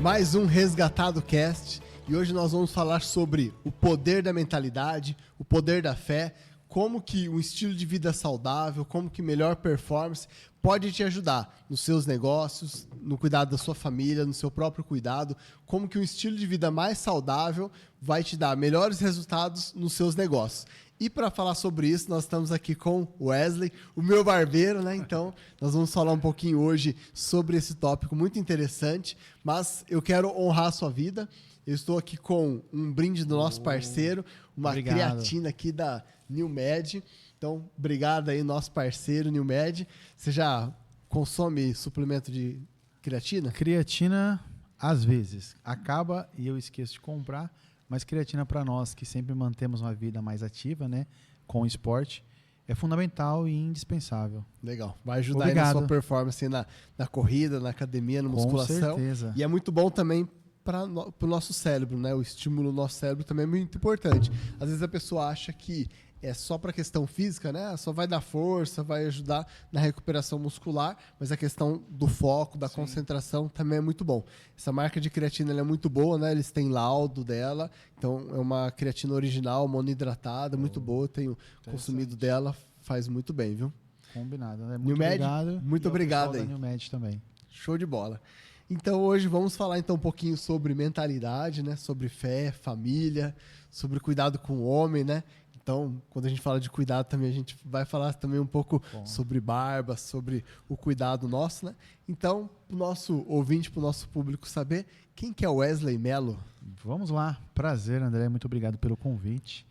Mais um Resgatado Cast, e hoje nós vamos falar sobre o poder da mentalidade, o poder da fé, como que um estilo de vida saudável, como que melhor performance pode te ajudar nos seus negócios, no cuidado da sua família, no seu próprio cuidado, como que um estilo de vida mais saudável vai te dar melhores resultados nos seus negócios. E para falar sobre isso, nós estamos aqui com o Wesley, o meu barbeiro, né? Então, nós vamos falar um pouquinho hoje sobre esse tópico muito interessante, mas eu quero honrar a sua vida. Eu estou aqui com um brinde do nosso parceiro, uma creatina aqui da NewMed. Então, obrigado aí, nosso parceiro NewMed. Você já consome suplemento de creatina? Creatina, às vezes, acaba e eu esqueço de comprar, mas creatina para nós que sempre mantemos uma vida mais ativa, né, com o esporte, é fundamental e indispensável. Legal. Vai ajudar aí na sua performance na corrida, na academia, na musculação. Com certeza. E é muito bom também para o nosso cérebro, né? O estímulo do nosso cérebro também é muito importante. Às vezes a pessoa acha que é só para questão física, né? Só vai dar força, vai ajudar na recuperação muscular, mas a questão do foco, da concentração também é muito bom. Essa marca de creatina ela é muito boa, né? Eles têm laudo dela, então é uma creatina original, monohidratada, muito boa. Eu tenho consumido dela, faz muito bem, viu? Combinado, né? Muito obrigado. Muito obrigado aí. NewMed também. Show de bola. Então hoje vamos falar então um pouquinho sobre mentalidade, né? Sobre fé, família, sobre cuidado com o homem, né? Então, quando a gente fala de cuidado também, a gente vai falar também um pouco sobre barba, sobre o cuidado nosso, né? Então, para o nosso ouvinte, para o nosso público saber, quem que é o Wesley Mello? Vamos lá. Prazer, André. Muito obrigado pelo convite.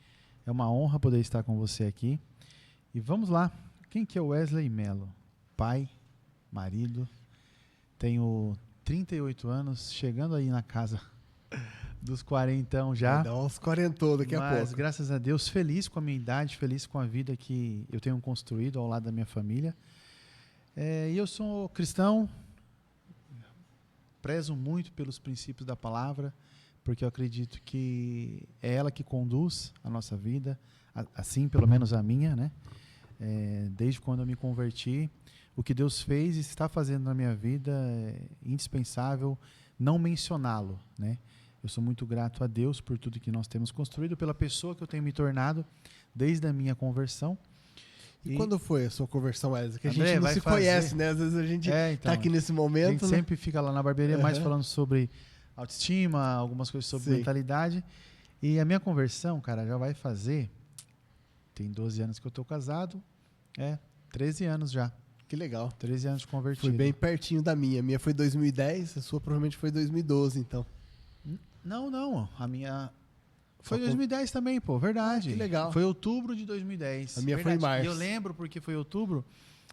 É uma honra poder estar com você aqui. E vamos lá. Quem que é o Wesley Mello? Pai, marido, tenho 38 anos, chegando aí na casa dos 40 já. Vai dar uns 40 daqui a pouco. Mas, graças a Deus, feliz com a minha idade, feliz com a vida que eu tenho construído ao lado da minha família. E eu sou cristão, prezo muito pelos princípios da palavra, porque eu acredito que é ela que conduz a nossa vida, assim pelo menos a minha, né? Desde quando eu me converti, o que Deus fez e está fazendo na minha vida é indispensável não mencioná-lo, né? Eu sou muito grato a Deus por tudo que nós temos construído, pela pessoa que eu tenho me tornado desde a minha conversão. E quando foi a sua conversão, Wesley? Que a gente não se conhece, né? Às vezes a gente está aqui nesse momento. A gente sempre fica lá na barbearia mais falando sobre autoestima, algumas coisas sobre mentalidade. E a minha conversão, cara, já vai fazer... Tem 12 anos que eu estou casado, 13 anos já. Que legal. 13 anos de convertido. Foi bem pertinho da minha. A minha foi 2010, a sua provavelmente foi 2012, então. Não. A minha foi 2010 também, pô. Verdade. Que legal. Foi outubro de 2010. A minha foi em março. E eu lembro porque foi outubro,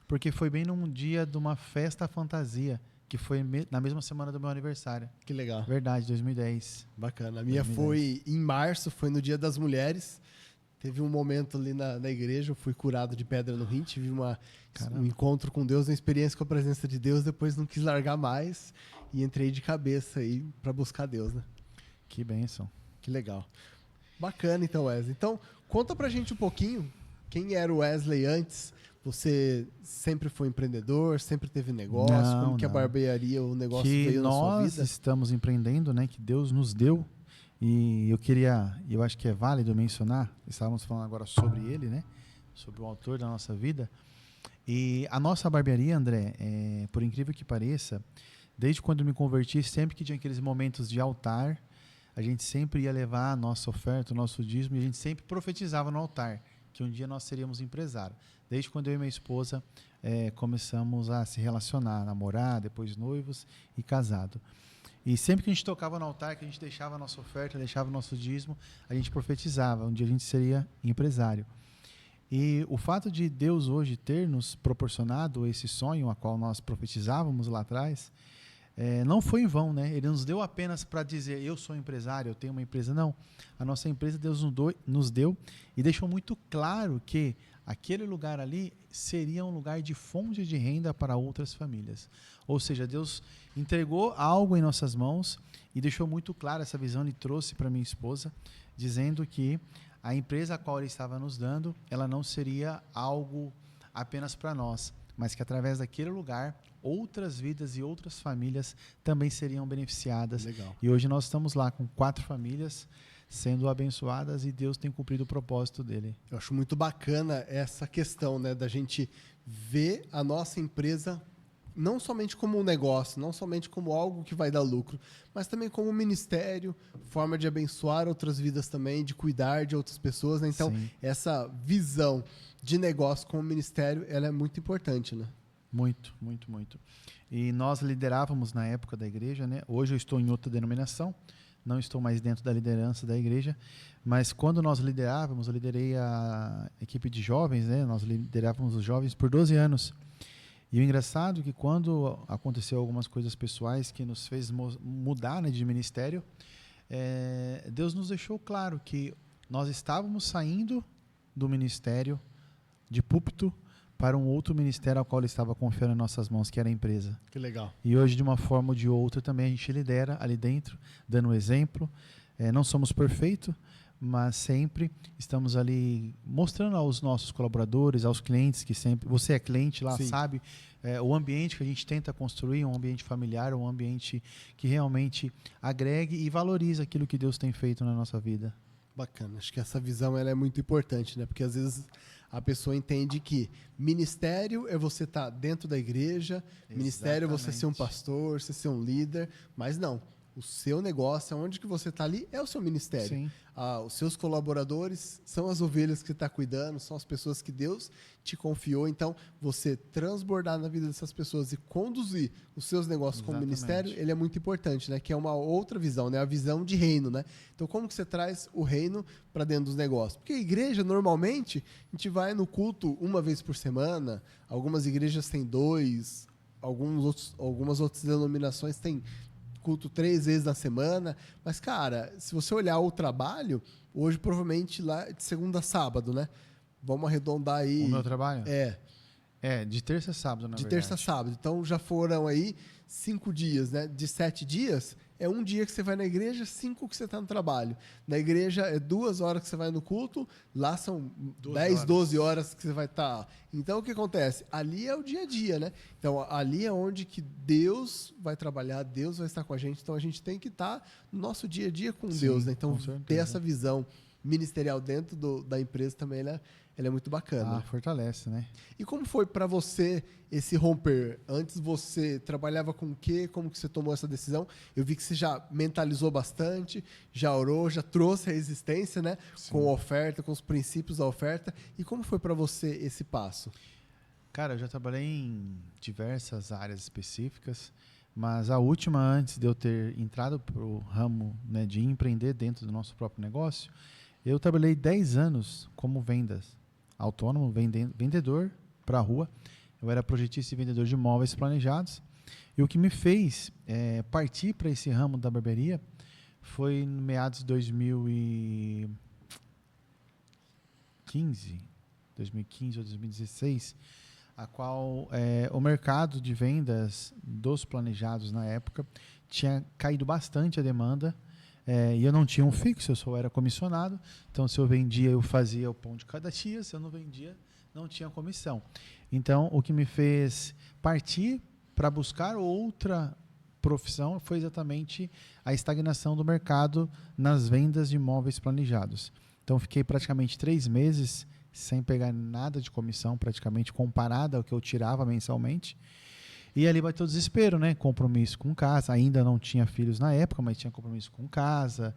porque foi bem num dia de uma festa fantasia, que foi na mesma semana do meu aniversário. Que legal. Verdade, 2010. Bacana. A minha 2010. Foi em março, foi no Dia das Mulheres. Teve um momento ali na igreja, eu fui curado de pedra no rim, tive um encontro com Deus, uma experiência com a presença de Deus, depois não quis largar mais e entrei de cabeça aí para buscar Deus, né? Que bênção. Que legal. Bacana então, Wesley. Então, conta pra gente um pouquinho quem era o Wesley antes. Você sempre foi empreendedor, sempre teve negócio? Como que a barbearia, o negócio veio na sua vida? Nós estamos empreendendo, né? Que Deus nos deu. E eu acho que é válido mencionar, estávamos falando agora sobre ele, né? Sobre o autor da nossa vida. E a nossa barbearia, André, por incrível que pareça, desde quando eu me converti, sempre que tinha aqueles momentos de altar, a gente sempre ia levar a nossa oferta, o nosso dízimo, e a gente sempre profetizava no altar que um dia nós seríamos empresários. Desde quando eu e minha esposa começamos a se relacionar, namorar, depois noivos e casado. E sempre que a gente tocava no altar, que a gente deixava a nossa oferta, deixava o nosso dízimo, a gente profetizava, um dia a gente seria empresário. E o fato de Deus hoje ter nos proporcionado esse sonho, a qual nós profetizávamos lá atrás, não foi em vão, né? Ele nos deu apenas para dizer, eu sou empresário, eu tenho uma empresa. Não, a nossa empresa Deus nos deu e deixou muito claro que aquele lugar ali seria um lugar de fonte de renda para outras famílias. Ou seja, Deus entregou algo em nossas mãos e deixou muito claro essa visão. Ele trouxe para minha esposa, dizendo que a empresa a qual Ele estava nos dando, ela não seria algo apenas para nós, mas que através daquele lugar, outras vidas e outras famílias também seriam beneficiadas. Legal. E hoje nós estamos lá com 4 famílias sendo abençoadas e Deus tem cumprido o propósito dele. Eu acho muito bacana essa questão, né, da gente ver a nossa empresa não somente como um negócio, não somente como algo que vai dar lucro, mas também como um ministério, forma de abençoar outras vidas também, de cuidar de outras pessoas, né? Então, Sim. essa visão de negócio como ministério, ela é muito importante, né? Muito, muito, muito. E nós liderávamos na época da igreja, né? Hoje eu estou em outra denominação, não estou mais dentro da liderança da igreja, mas quando nós liderávamos, eu liderei a equipe de jovens, né? Nós liderávamos os jovens por 12 anos. E o engraçado é que quando aconteceu algumas coisas pessoais que nos fez mudar, né, de ministério, Deus nos deixou claro que nós estávamos saindo do ministério de púlpito para um outro ministério ao qual Ele estava confiando em nossas mãos, que era a empresa. Que legal. E hoje, de uma forma ou de outra, também a gente lidera ali dentro, dando um exemplo. Não somos perfeitos, mas sempre estamos ali mostrando aos nossos colaboradores, aos clientes, que sempre... Você é cliente lá, Sim. sabe? O ambiente que a gente tenta construir, um ambiente familiar, um ambiente que realmente agregue e valorize aquilo que Deus tem feito na nossa vida. Bacana. Acho que essa visão ela é muito importante, né? Porque às vezes a pessoa entende que ministério é você estar dentro da igreja, ministério é você ser um pastor, você ser um líder, mas não. O seu negócio, onde que você está ali, é o seu ministério. Sim. Os seus colaboradores são as ovelhas que você está cuidando, são as pessoas que Deus te confiou. Então, você transbordar na vida dessas pessoas e conduzir os seus negócios como ministério, ele é muito importante, né? Que é uma outra visão, né? A visão de reino, né? Então, como que você traz o reino para dentro dos negócios? Porque a igreja, normalmente, a gente vai no culto uma vez por semana, algumas igrejas têm 2, algumas outras denominações têm culto 3 vezes na semana, mas, cara, se você olhar o trabalho, hoje provavelmente lá é de segunda a sábado, né? Vamos arredondar aí. O meu trabalho? É, de terça a sábado, na verdade. de terça a sábado. Então, já foram aí 5 dias, né? De 7 dias, é um dia que você vai na igreja, 5 que você está no trabalho. Na igreja é 2 horas que você vai no culto, lá são 10, 12 horas que você vai estar. Então, o que acontece? Ali é o dia a dia, né? Então, ali é onde que Deus vai trabalhar, Deus vai estar com a gente. Então, a gente tem que estar no nosso dia a dia com Deus, né? Então, ter essa visão ministerial dentro da empresa também, ela é muito bacana. Fortalece, né? E como foi para você esse romper? Antes você trabalhava com o quê? Como que você tomou essa decisão? Eu vi que você já mentalizou bastante, já orou, já trouxe a resistência, né? Sim. Com a oferta, com os princípios da oferta. E como foi para você esse passo? Cara, eu já trabalhei em diversas áreas específicas, mas a última, antes de eu ter entrado para o ramo, né, de empreender dentro do nosso próprio negócio, eu trabalhei 10 anos como vendas. Autônomo, vendedor para a rua. Eu era projetista e vendedor de imóveis planejados. E o que me fez partir para esse ramo da barbearia foi no meados de 2015 ou 2016, a qual o mercado de vendas dos planejados na época tinha caído bastante a demanda. E eu não tinha um fixo, eu só era comissionado. Então, se eu vendia, eu fazia o pão de cada dia. Se eu não vendia, não tinha comissão. Então, o que me fez partir para buscar outra profissão foi exatamente a estagnação do mercado nas vendas de imóveis planejados. Então, fiquei praticamente 3 meses sem pegar nada de comissão, praticamente comparada ao que eu tirava mensalmente. E ali bateu o desespero, né? Compromisso com casa. Ainda não tinha filhos na época, mas tinha compromisso com casa,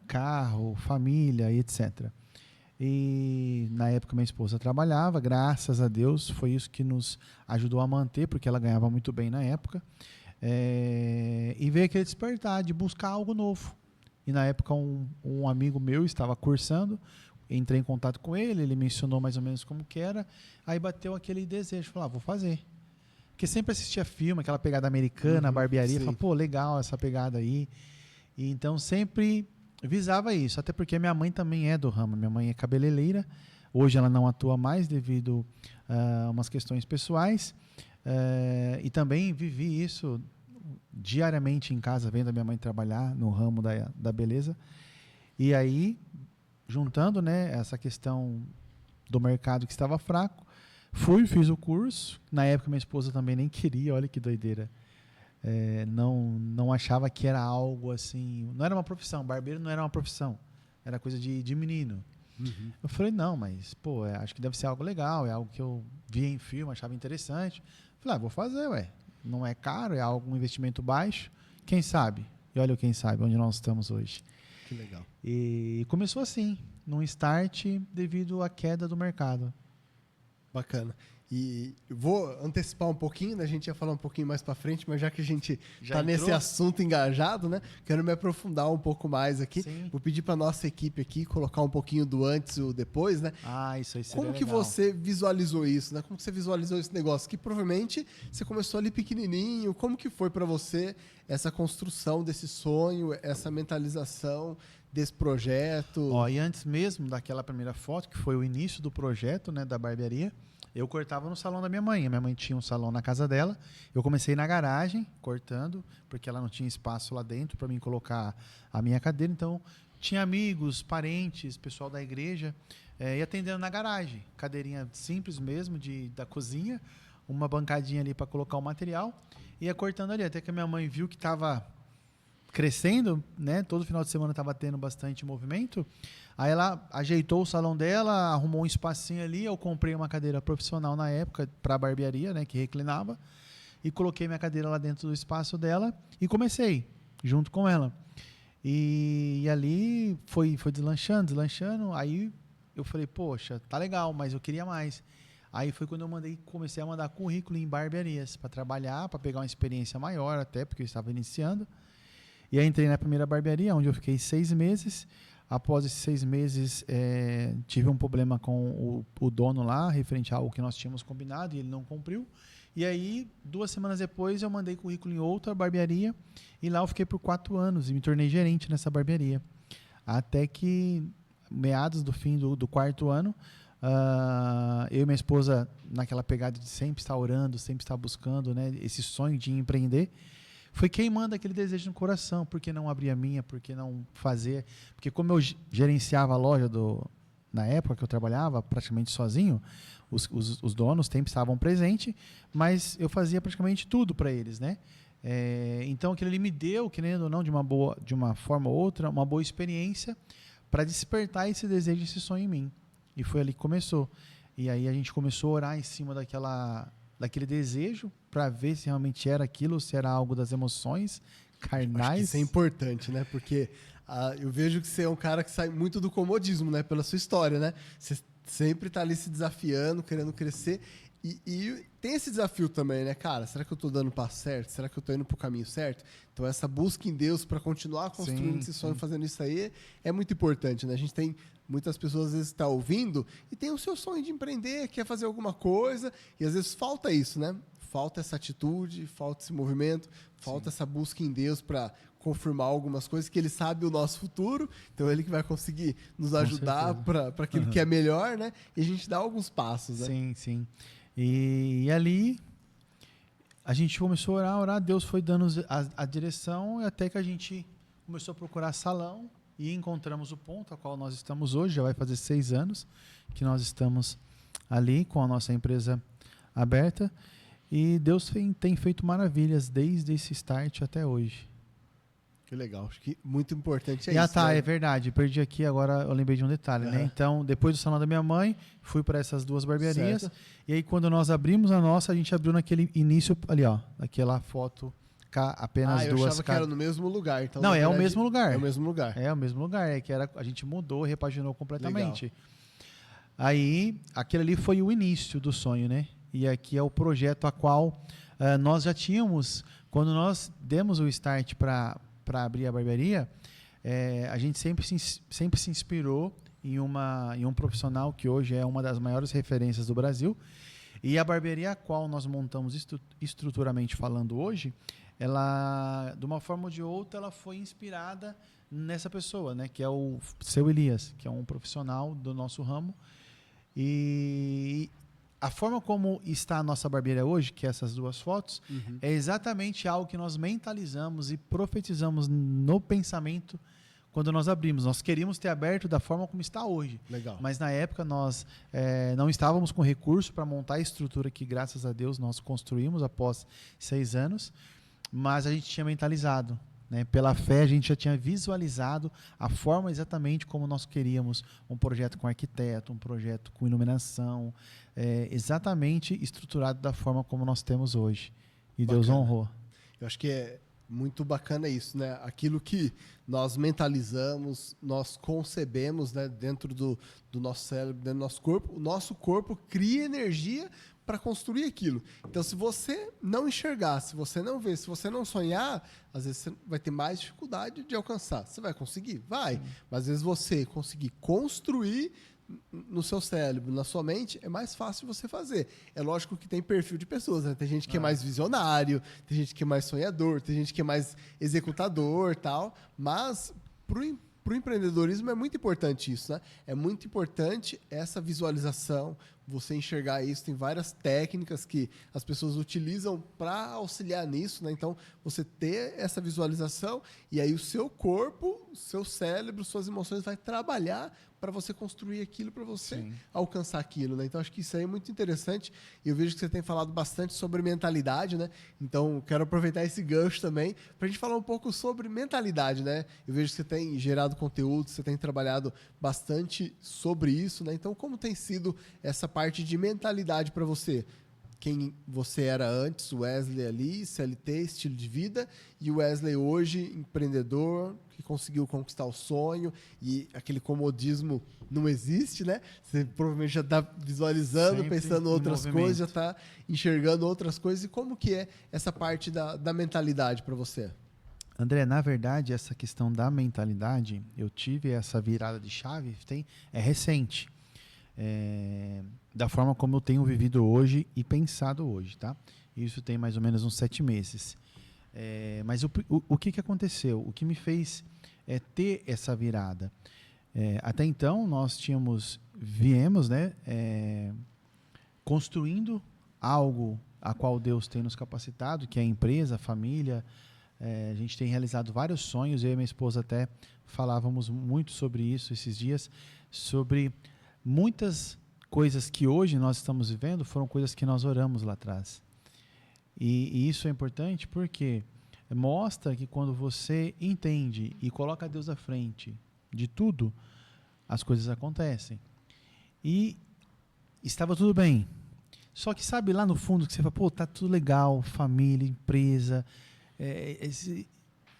carro, família, etc. E na época minha esposa trabalhava, graças a Deus, foi isso que nos ajudou a manter, porque ela ganhava muito bem na época. E veio aquele despertar de buscar algo novo. E na época um amigo meu estava cursando, entrei em contato com ele, ele mencionou mais ou menos como que era, aí bateu aquele desejo, falei, vou fazer. Porque sempre assistia filme, aquela pegada americana, barbearia, falava, pô, legal essa pegada aí. E então sempre visava isso, até porque minha mãe também é do ramo, minha mãe é cabeleireira, hoje ela não atua mais devido a umas questões pessoais, e também vivi isso diariamente em casa, vendo a minha mãe trabalhar no ramo da beleza. E aí, juntando, né, essa questão do mercado que estava fraco, Fiz o curso. Na época minha esposa também nem queria, olha que doideira. Não achava que era algo assim. Não era uma profissão, barbeiro não era uma profissão. Era coisa de menino. Uhum. Eu falei, não, mas, pô, acho que deve ser algo legal, é algo que eu via em filme, achava interessante. Falei, vou fazer, ué. Não é caro, é algo, um investimento baixo. Quem sabe? E olha o quem sabe, onde nós estamos hoje. Que legal. E começou assim, num start devido à queda do mercado. Bacana. E vou antecipar um pouquinho, né? A gente ia falar um pouquinho mais para frente, mas já que a gente está nesse assunto engajado, né? Quero me aprofundar um pouco mais aqui. Sim. Vou pedir para nossa equipe aqui colocar um pouquinho do antes e o depois, né? Isso aí seria Como que legal. você visualizou isso, né? Como que você visualizou esse negócio? Que provavelmente você começou ali pequenininho. Como que foi para você essa construção desse sonho, essa mentalização desse projeto? E antes mesmo daquela primeira foto, que foi o início do projeto, né, da barbearia, eu cortava no salão da minha mãe. A minha mãe tinha um salão na casa dela. Eu comecei na garagem, cortando, porque ela não tinha espaço lá dentro para mim colocar a minha cadeira. Então, tinha amigos, parentes, pessoal da igreja, e atendendo na garagem. Cadeirinha simples mesmo, da cozinha, uma bancadinha ali para colocar o material. Ia cortando ali, até que a minha mãe viu que estava crescendo, né? Todo final de semana estava tendo bastante movimento. Aí ela ajeitou o salão dela, arrumou um espacinho ali. Eu comprei uma cadeira profissional na época para barbearia, né? Que reclinava. E coloquei minha cadeira lá dentro do espaço dela e comecei junto com ela. E ali foi deslanchando. Aí eu falei, poxa, tá legal, mas eu queria mais. Aí foi quando eu comecei a mandar currículo em barbearias para trabalhar, para pegar uma experiência maior até, porque eu estava iniciando. E aí entrei na primeira barbearia, onde eu fiquei 6 meses. Após esses 6 meses, tive um problema com o dono lá, referente a algo que nós tínhamos combinado, e ele não cumpriu. E aí, 2 semanas depois, eu mandei currículo em outra barbearia, e lá eu fiquei por 4 anos, e me tornei gerente nessa barbearia. Até que, meados do fim do 4º ano, eu e minha esposa, naquela pegada de sempre estar orando, sempre estar buscando, né, esse sonho de empreender, foi queimando aquele desejo no coração. Por que não abrir a minha? Por que não fazer? Porque como eu gerenciava a loja na época que eu trabalhava, praticamente sozinho, os donos sempre estavam presentes, mas eu fazia praticamente tudo para eles, né? Então aquilo ali me deu, querendo ou não, de uma forma ou outra, uma boa experiência para despertar esse desejo, esse sonho em mim. E foi ali que começou. E aí a gente começou a orar em cima daquele desejo, para ver se realmente era aquilo, se era algo das emoções carnais. Acho que isso é importante, né? Porque eu vejo que você é um cara que sai muito do comodismo, né? Pela sua história, né? Você sempre está ali se desafiando, querendo crescer. E tem esse desafio também, né, cara? Será que eu estou dando o passo certo? Será que eu estou indo para o caminho certo? Então, essa busca em Deus para continuar construindo esse sonho, fazendo isso aí, é muito importante, né? A gente tem muitas pessoas, às vezes, que estão ouvindo e tem o seu sonho de empreender, quer fazer alguma coisa, e às vezes falta isso, né? Falta essa atitude, falta esse movimento, falta essa busca em Deus para confirmar algumas coisas, que Ele sabe o nosso futuro, então Ele que vai conseguir nos ajudar para aquilo que é melhor, né? E a gente dá alguns passos, né? Sim, sim. E ali a gente começou a orar, Deus foi dando a direção, e até que a gente começou a procurar salão e encontramos o ponto a qual nós estamos hoje. Já vai fazer 6 anos que nós estamos ali com a nossa empresa aberta, e Deus tem feito maravilhas desde esse start até hoje. Que legal, acho que muito importante isso. Né? É verdade, perdi aqui, agora eu lembrei de um detalhe, né? Então, depois do salão da minha mãe, fui para essas 2 barbearias, certo. E aí quando nós abrimos a nossa, a gente abriu naquele início ali, ó, naquela foto, apenas 2. Eu achava que era no mesmo lugar. Então, não, o mesmo lugar. É o mesmo lugar. É o mesmo lugar, que a gente mudou, repaginou completamente. Legal. Aí, aquele ali foi o início do sonho, né? E aqui é o projeto a qual nós já tínhamos, quando nós demos o start para abrir a barbearia, a gente sempre se inspirou em um profissional que hoje é uma das maiores referências do Brasil. E a barbearia a qual nós montamos estruturalmente falando hoje, ela, de uma forma ou de outra, ela foi inspirada nessa pessoa, né, que é o seu Elias, que é um profissional do nosso ramo. E a forma como está a nossa barbearia hoje, que é essas 2 fotos, é exatamente algo que nós mentalizamos e profetizamos no pensamento quando nós abrimos. Nós queríamos ter aberto da forma como está hoje. Legal. Mas na época nós não estávamos com recurso para montar a estrutura que, graças a Deus, nós construímos após 6 anos. Mas a gente tinha mentalizado, né? Pela fé, a gente já tinha visualizado a forma exatamente como nós queríamos um projeto com arquiteto, um projeto com iluminação, exatamente estruturado da forma como nós temos hoje. E Bacana. Deus honrou. Eu acho que é muito bacana isso, né? Aquilo que nós mentalizamos, nós concebemos, né, dentro do nosso cérebro, dentro do nosso corpo, o nosso corpo cria energia para construir aquilo. Então, se você não enxergar, se você não ver, se você não sonhar, às vezes você vai ter mais dificuldade de alcançar. Você vai conseguir? Vai. Mas às vezes você conseguir construir no seu cérebro, na sua mente, é mais fácil você fazer. É lógico que tem perfil de pessoas, né? Tem gente que é mais visionário, tem gente que é mais sonhador, tem gente que é mais executador, tal, mas pro empreendedorismo é muito importante isso, né? É muito importante essa visualização, você enxergar isso. Tem várias técnicas que as pessoas utilizam para auxiliar nisso, né? Então, você ter essa visualização e aí o seu corpo, o seu cérebro, suas emoções vai trabalhar para você construir aquilo, para você alcançar aquilo, né? Então, acho que isso aí é muito interessante. E eu vejo que você tem falado bastante sobre mentalidade, né? Então, quero aproveitar esse gancho também para a gente falar um pouco sobre mentalidade, né? Eu vejo que você tem gerado conteúdo, você tem trabalhado bastante sobre isso, né? Então, como tem sido essa parte de mentalidade para você? Quem você era antes, o Wesley ali, CLT, estilo de vida, e o Wesley hoje, empreendedor, que conseguiu conquistar o sonho, e aquele comodismo não existe, né? Você provavelmente já está visualizando, sempre pensando em outras movimento. coisas, já está enxergando outras coisas. E como que é essa parte da mentalidade para você? André, na verdade, essa questão da mentalidade, eu tive essa virada de chave, é recente. Da forma como eu tenho vivido hoje e pensado hoje, tá? Isso tem mais ou menos uns 7 meses. Mas o que aconteceu? O que me fez ter essa virada? Até então, nós viemos, né, construindo algo a qual Deus tem nos capacitado, que é a empresa, a família. A gente tem realizado vários sonhos. Eu e minha esposa até falávamos muito sobre isso esses dias, sobre muitas coisas que hoje nós estamos vivendo foram coisas que nós oramos lá atrás. E isso é importante porque mostra que quando você entende e coloca Deus à frente de tudo, as coisas acontecem. E estava tudo bem. Só que sabe lá no fundo que você fala, pô, tá tudo legal, família, empresa,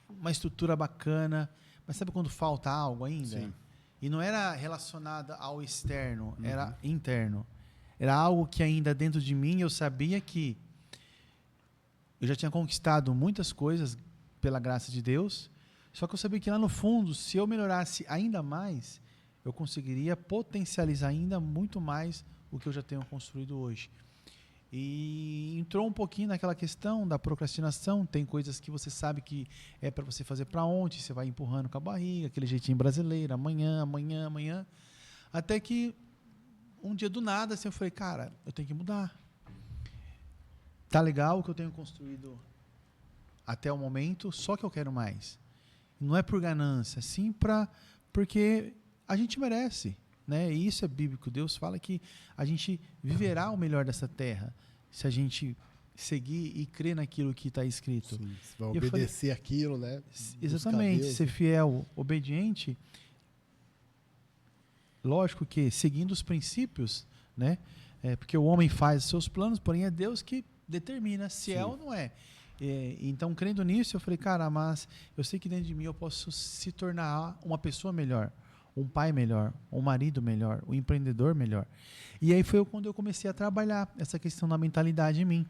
uma estrutura bacana, mas sabe quando falta algo ainda? Sim. E não era relacionado ao externo, era interno. Era algo que ainda dentro de mim eu sabia que eu já tinha conquistado muitas coisas pela graça de Deus, só que eu sabia que lá no fundo, se eu melhorasse ainda mais, eu conseguiria potencializar ainda muito mais o que eu já tenho construído hoje. E entrou um pouquinho naquela questão da procrastinação. Tem coisas que você sabe que é para você fazer para ontem, você vai empurrando com a barriga, aquele jeitinho brasileiro, amanhã, até que um dia do nada assim, eu falei, cara, eu tenho que mudar. Tá legal o que eu tenho construído até o momento, só que eu quero mais. Não é por ganância, sim porque a gente merece. Né? E isso é bíblico. Deus fala que a gente viverá o melhor dessa terra se a gente seguir e crer naquilo que está escrito. Sim, você vai obedecer aquilo, né? Exatamente, ser fiel, obediente. Lógico que seguindo os princípios, né? Porque o homem faz os seus planos, porém é Deus que determina se é ou não é. Então, crendo nisso, eu falei, cara, mas eu sei que dentro de mim eu posso se tornar uma pessoa melhor, um pai melhor, um marido melhor, um empreendedor melhor. E aí foi quando eu comecei a trabalhar essa questão da mentalidade em mim.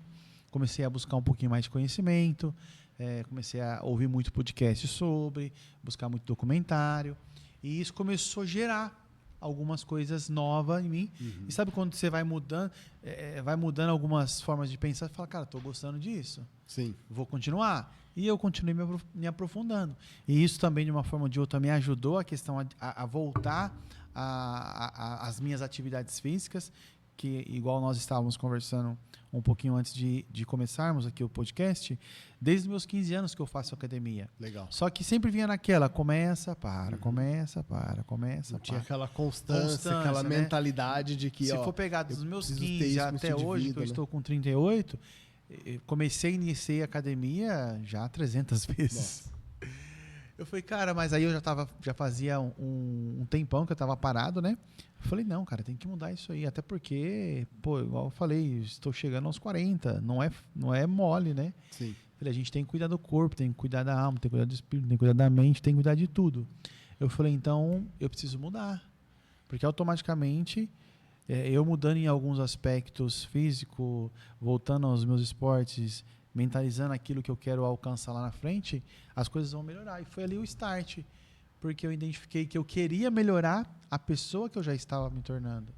Comecei a buscar um pouquinho mais de conhecimento, comecei a ouvir muito podcast sobre, buscar muito documentário, e isso começou a gerar algumas coisas novas em mim. E sabe quando você vai mudando algumas formas de pensar, você fala, cara, estou gostando disso. Sim. Vou continuar. E eu continuei me aprofundando. E isso também, de uma forma ou de outra, me ajudou a questão a voltar às minhas atividades físicas, que, igual nós estávamos conversando um pouquinho antes de começarmos aqui o podcast, desde os meus 15 anos que eu faço academia. Legal. Só que sempre vinha naquela, começa, Não tinha para. aquela constância, aquela né? mentalidade de que, Se for pegar dos meus preciso ter 15 isso no até estilo de hoje, vida, que eu né? estou com 38, iniciei a academia já 300 vezes. Nossa. Eu falei, cara, mas aí eu já fazia um tempão que eu tava parado, né? Eu falei, não, cara, tem que mudar isso aí. Até porque, pô, igual eu falei, estou chegando aos 40. Não é mole, né? Sim. Falei, a gente tem que cuidar do corpo, tem que cuidar da alma, tem que cuidar do espírito, tem que cuidar da mente, tem que cuidar de tudo. Eu falei, então, eu preciso mudar. Porque automaticamente, eu mudando em alguns aspectos físico, voltando aos meus esportes, mentalizando aquilo que eu quero alcançar lá na frente, as coisas vão melhorar. E foi ali o start, porque eu identifiquei que eu queria melhorar a pessoa que eu já estava me tornando.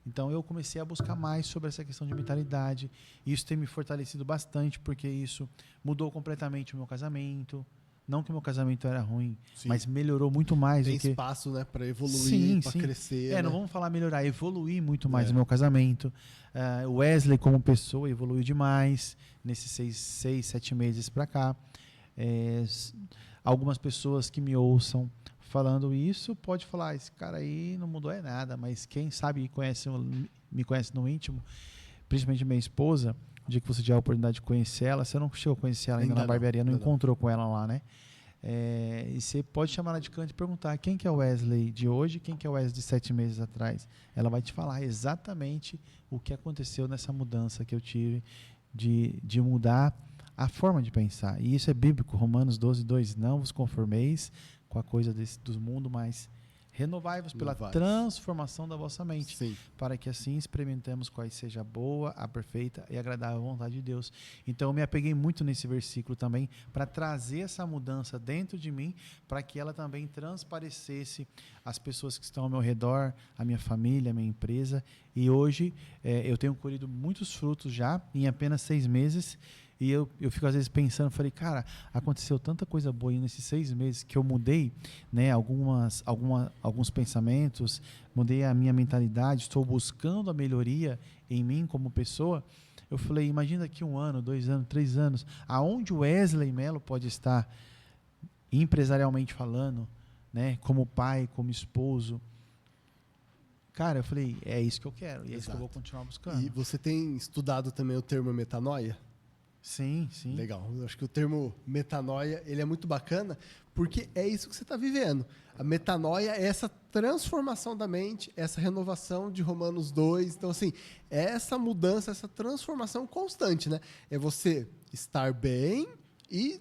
Então eu comecei a buscar mais sobre essa questão de mentalidade. Isso tem me fortalecido bastante, porque isso mudou completamente o meu casamento. Não que o meu casamento era ruim, Sim. mas melhorou muito mais. Tem do que... espaço, né, para evoluir, Sim, para sim. crescer. Não né? vamos falar melhorar, evoluir muito mais o meu casamento. O Wesley como pessoa evoluiu demais nesses 6, 7 meses para cá. Algumas pessoas que me ouçam falando isso, pode falar, esse cara aí não mudou nada, mas quem sabe me conhece no íntimo, principalmente minha esposa, o dia que você tiver a oportunidade de conhecer ela, você não chegou a conhecer ela ainda na barbearia, não encontrou com ela lá, né? E você pode chamar ela de canto e perguntar quem que é o Wesley de hoje, quem que é o Wesley de 7 meses atrás. Ela vai te falar exatamente o que aconteceu nessa mudança que eu tive de mudar a forma de pensar. E isso é bíblico, Romanos 12:2. Não vos conformeis com a coisa do mundo, mas renovai-vos pela transformação da vossa mente. Sim. Para que assim experimentemos qual seja a boa, a perfeita e agradável vontade de Deus. Então eu me apeguei muito nesse versículo também, para trazer essa mudança dentro de mim, para que ela também transparecesse as pessoas que estão ao meu redor, a minha família, a minha empresa. E hoje eu tenho colhido muitos frutos já, em apenas 6 meses. E eu fico às vezes pensando, falei, cara, aconteceu tanta coisa boa nesses 6 meses que eu mudei, né, alguns pensamentos, mudei a minha mentalidade, estou buscando a melhoria em mim como pessoa. Eu falei, imagina daqui 1 ano, 2 anos, 3 anos, aonde o Wesley Mello pode estar empresarialmente falando, né, como pai, como esposo. Cara, eu falei, é isso que eu quero, e é isso que eu vou continuar buscando. E você tem estudado também o termo metanoia? Sim, sim. Legal. Eu acho que o termo metanoia, ele é muito bacana, porque é isso que você está vivendo. A metanoia é essa transformação da mente, essa renovação de Romanos 2. Então, assim, é essa mudança, essa transformação constante, né? É você estar bem e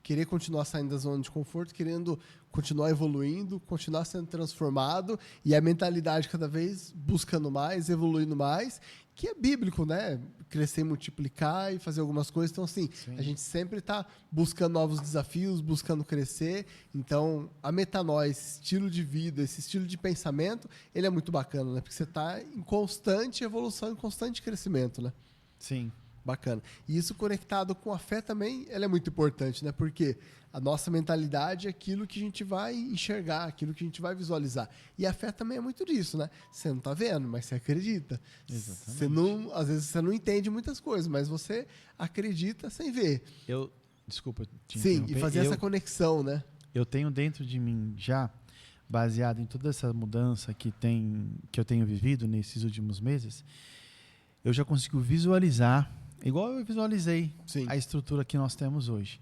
querer continuar saindo da zona de conforto, querendo continuar evoluindo, continuar sendo transformado, e a mentalidade cada vez buscando mais, evoluindo mais, que é bíblico, né? Crescer, multiplicar e fazer algumas coisas. Então, assim, Sim. A gente sempre está buscando novos desafios, buscando crescer. Então, a metanoia, esse estilo de vida, esse estilo de pensamento, ele é muito bacana, né? Porque você está em constante evolução, em constante crescimento, né? Sim. Bacana. E isso conectado com a fé também, ela é muito importante, né? Porque a nossa mentalidade é aquilo que a gente vai enxergar, aquilo que a gente vai visualizar. E a fé também é muito disso, né? Você não está vendo, mas você acredita. Exatamente. Às vezes você não entende muitas coisas, mas você acredita sem ver. Desculpa te Sim, interromper. e fazer essa conexão, né? Eu tenho dentro de mim já, baseado em toda essa mudança que eu tenho vivido nesses últimos meses, eu já consigo visualizar, igual eu visualizei a estrutura que nós temos hoje.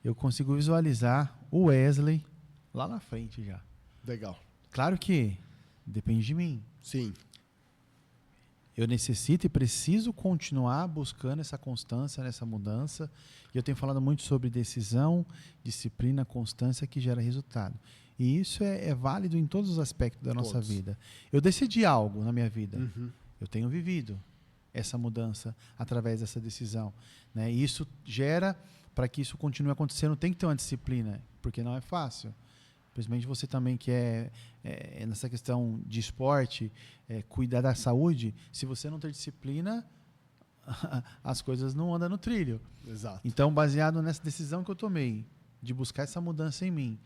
Eu consigo visualizar o Wesley lá na frente já. Legal. Claro que depende de mim. Sim. Eu necessito e preciso continuar buscando essa constância nessa mudança. E eu tenho falado muito sobre decisão, disciplina, constância que gera resultado. E isso é válido em todos os aspectos da nossa vida. Eu decidi algo na minha vida. Uhum. Eu tenho vivido essa mudança através dessa decisão, né? E isso gera, para que isso continue acontecendo, tem que ter uma disciplina, porque não é fácil. Principalmente você também que nessa questão de esporte, cuidar da saúde, se você não ter disciplina, as coisas não andam no trilho. Exato. Então, baseado nessa decisão que eu tomei, de buscar essa mudança em mim,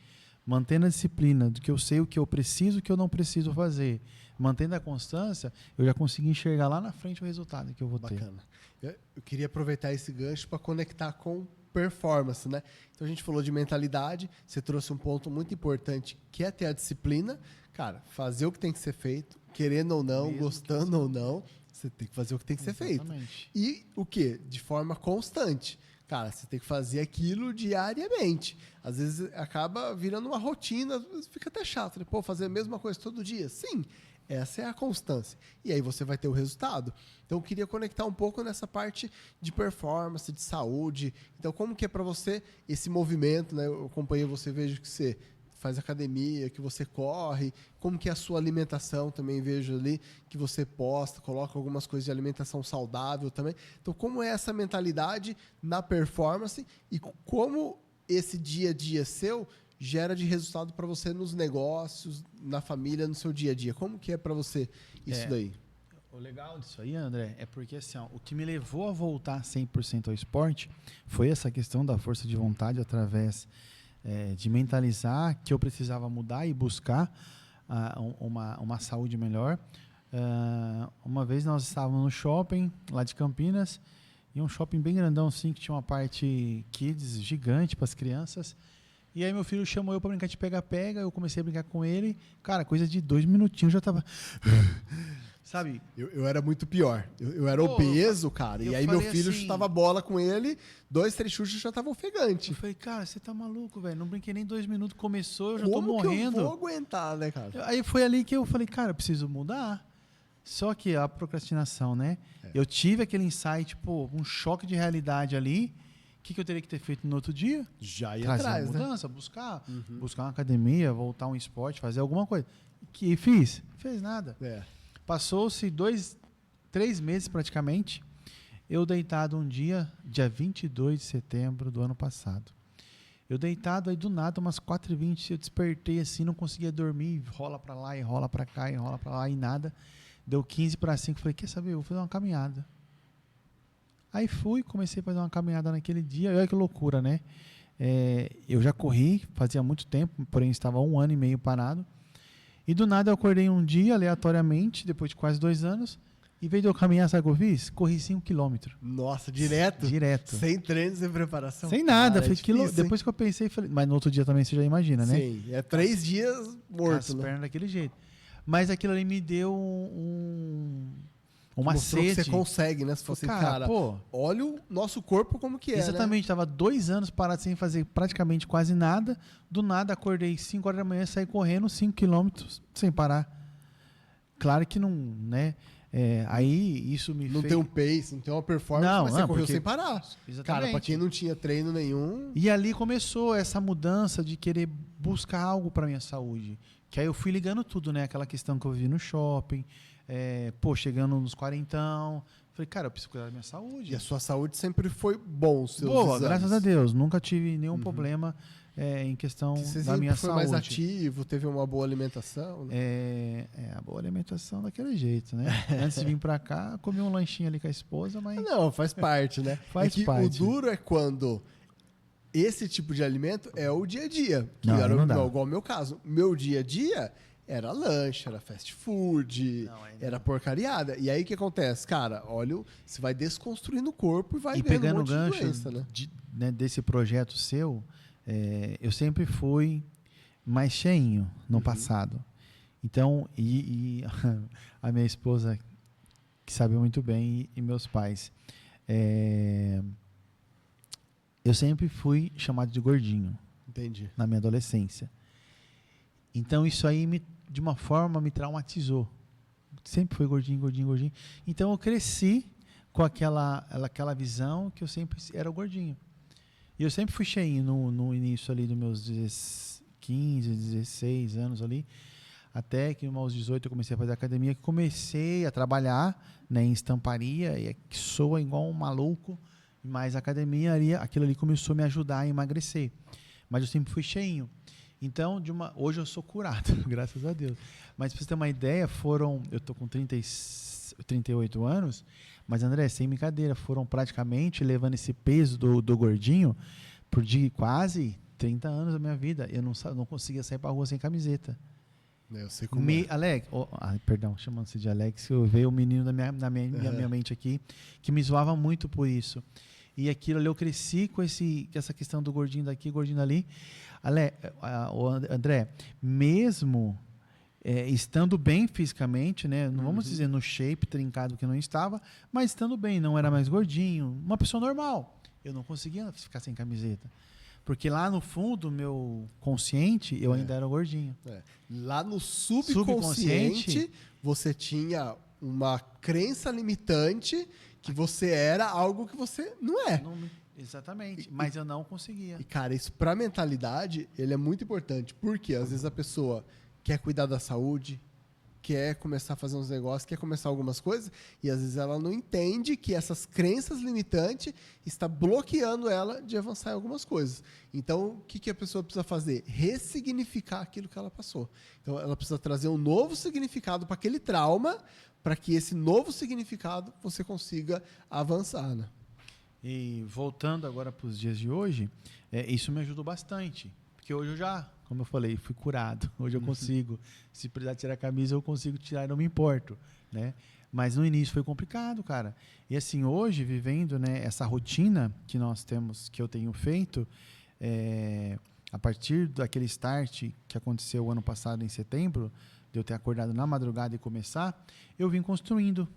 mantendo a disciplina do que eu sei o que eu preciso, o que eu não preciso fazer, mantendo a constância, eu já consegui enxergar lá na frente o resultado que eu vou ter. Bacana. Eu queria aproveitar esse gancho para conectar com performance, né? Então a gente falou de mentalidade, você trouxe um ponto muito importante, que é ter a disciplina. Cara, fazer o que tem que ser feito, querendo ou não, Mesmo gostando ou não, você tem que fazer o que tem que ser feito. Exatamente. E o quê? De forma constante. Cara, você tem que fazer aquilo diariamente. Às vezes acaba virando uma rotina, às vezes fica até chato, né? Pô, fazer a mesma coisa todo dia. Sim, essa é a constância. E aí você vai ter o resultado. Então eu queria conectar um pouco nessa parte de performance, de saúde. Então como que é para você esse movimento, né? Eu acompanhei você, vejo que você faz academia, que você corre, como que é a sua alimentação, também vejo ali que você posta, coloca algumas coisas de alimentação saudável também. Então, como é essa mentalidade na performance e como esse dia a dia seu gera de resultado para você nos negócios, na família, no seu dia a dia? Como que é para você isso daí? O legal disso aí, André, é porque assim, ó, o que me levou a voltar 100% ao esporte foi essa questão da força de vontade através de mentalizar que eu precisava mudar e buscar uma saúde melhor. Uma vez nós estávamos no shopping lá de Campinas, e um shopping bem grandão assim, que tinha uma parte kids gigante para as crianças. E aí meu filho chamou eu para brincar de pega-pega, eu comecei a brincar com ele. Cara, coisa de 2 minutinhos já tava... Sabe? Eu era muito pior. Eu era obeso, cara. E aí meu filho assim, chutava bola com ele, 2, 3 chutes já tava ofegante. Eu falei, cara, você tá maluco, velho? Não brinquei nem 2 minutos, começou, eu já tô Como morrendo. que eu vou aguentar, né, cara? Aí foi ali que eu falei, cara, eu preciso mudar. Só que a procrastinação, né? Eu tive aquele insight, pô, um choque de realidade ali. O que eu teria que ter feito no outro dia? Já ia Trazer atrás, uma né? mudança, buscar uma academia, voltar a um esporte, fazer alguma coisa. Que fiz? Fez nada. Passou-se 3 meses praticamente, eu deitado um dia 22 de setembro do ano passado. Eu deitado aí do nada, umas 4h20, eu despertei assim, não conseguia dormir, rola pra lá e rola pra cá e rola pra lá e nada. Deu 4:45, falei, quer saber, eu vou fazer uma caminhada. Aí fui, comecei a fazer uma caminhada naquele dia, olha que loucura, né? Eu já corri, fazia muito tempo, porém estava 1 ano e meio parado. E do nada eu acordei um dia, aleatoriamente, depois de quase 2 anos, e veio de eu caminhar, sabe o que eu fiz? Corri 5 km. Nossa, direto? Direto. Sem treino, sem preparação? Sem nada. Cara, Depois que eu pensei, falei, mas no outro dia também você já imagina, né? Sim, 3 dias morto, as né? pernas daquele jeito. Mas aquilo ali me deu uma sede. Que você consegue, né? Se fosse, cara, pô, olha o nosso corpo como que é, exatamente, né? tava 2 anos parado sem fazer praticamente quase nada. Do nada, acordei 5 horas da manhã, saí correndo 5 quilômetros sem parar. Claro que não, né? Aí isso me Não fez... tem um pace, não tem uma performance, Não, mas você correu porque... sem parar. Exatamente. Cara, pra quem não tinha treino nenhum... E ali começou essa mudança de querer buscar algo para minha saúde. Que aí eu fui ligando tudo, né? Aquela questão que eu vi no shopping, chegando nos 40. Falei, cara, eu preciso cuidar da minha saúde. E a sua saúde sempre foi bom, os seus Boa, exames. graças a Deus. Nunca tive nenhum problema em questão da minha foi saúde. mais ativo, teve uma boa alimentação. Né? A boa alimentação daquele jeito, né? Antes de vir pra cá, comi um lanchinho ali com a esposa, mas... Não, faz parte, né? Faz parte. O duro é quando esse tipo de alimento é o dia a dia. Que Não, era não dá. igual o meu caso. Meu dia a dia era lanche, era fast food, era porcariada. E aí o que acontece? Cara, olha, você vai desconstruindo o corpo e vai vendo pegando um monte o gancho de doença, né? desse projeto seu, eu sempre fui mais cheinho no passado. Então, e a minha esposa, que sabe muito bem, e meus pais, eu sempre fui chamado de gordinho. Entendi. Na minha adolescência. Então, isso aí, de uma forma, me traumatizou. Sempre fui gordinho, gordinho, gordinho. Então, eu cresci com aquela visão que eu sempre era o gordinho. E eu sempre fui cheinho no início ali dos meus 15, 16 anos ali. Até que aos 18 eu comecei a fazer academia, que comecei a trabalhar, né, em estamparia, e que soa igual um maluco, mas a academia ali, aquilo ali começou a me ajudar a emagrecer. Mas eu sempre fui cheinho. Então, hoje eu sou curado, graças a Deus. Mas para você ter uma ideia, eu tô com 38 anos, mas André, sem brincadeira, foram praticamente levando esse peso do gordinho por quase 30 anos da minha vida, eu não conseguia sair pra rua sem camiseta. Eu sei como é. Alex, perdão, chamando-se de Alex, eu veio um menino na minha mente aqui, que me zoava muito por isso. E aquilo ali, eu cresci com essa questão do gordinho daqui, gordinho dali. André, mesmo estando bem fisicamente, né? Não vamos dizer no shape trincado que não estava, mas estando bem, não era mais gordinho, uma pessoa normal. Eu não conseguia ficar sem camiseta. Porque lá no fundo, meu consciente, eu ainda era gordinho. Lá no subconsciente, você tinha uma crença limitante que você era algo que você não é. Exatamente, mas eu não conseguia. E, cara, isso pra mentalidade, ele é muito importante. Porque às vezes a pessoa quer cuidar da saúde, quer começar a fazer uns negócios, quer começar algumas coisas, e às vezes ela não entende que essas crenças limitantes estão bloqueando ela de avançar em algumas coisas. Então, o que a pessoa precisa fazer? Ressignificar aquilo que ela passou. Então, ela precisa trazer um novo significado para aquele trauma, para que esse novo significado você consiga avançar, né? E voltando agora para os dias de hoje, isso me ajudou bastante. Porque hoje eu já, como eu falei, fui curado. Hoje eu consigo, se precisar tirar a camisa, eu consigo tirar e não me importo, né? Mas no início foi complicado, cara. E assim, hoje, vivendo, né, essa rotina que nós temos, que eu tenho feito, a partir daquele start que aconteceu o ano passado, em setembro, de eu ter acordado na madrugada e começar, eu vim construindo.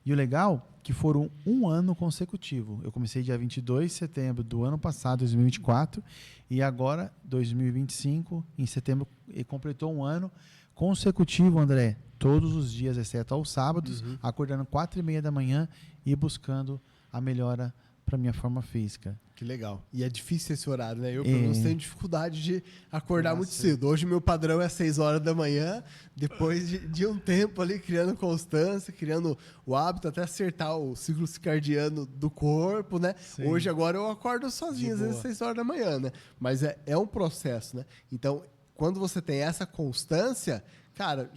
E o legal que foram um ano consecutivo. Eu comecei dia 22 de setembro do ano passado, 2024, e agora, 2025, em setembro, e completou um ano consecutivo, André, todos os dias, exceto aos sábados, acordando 4h30 da manhã e buscando a melhora para minha forma física. Que legal. E é difícil esse horário, né? Eu, pelo menos, tenho dificuldade de acordar muito cedo. Hoje, meu padrão é 6 horas da manhã, depois de um tempo ali, criando constância, criando o hábito, até acertar o ciclo circadiano do corpo, né? Sim. Hoje, agora, eu acordo sozinho, às vezes, 6 horas da manhã, né? Mas é um processo, né? Então, quando você tem essa constância, cara,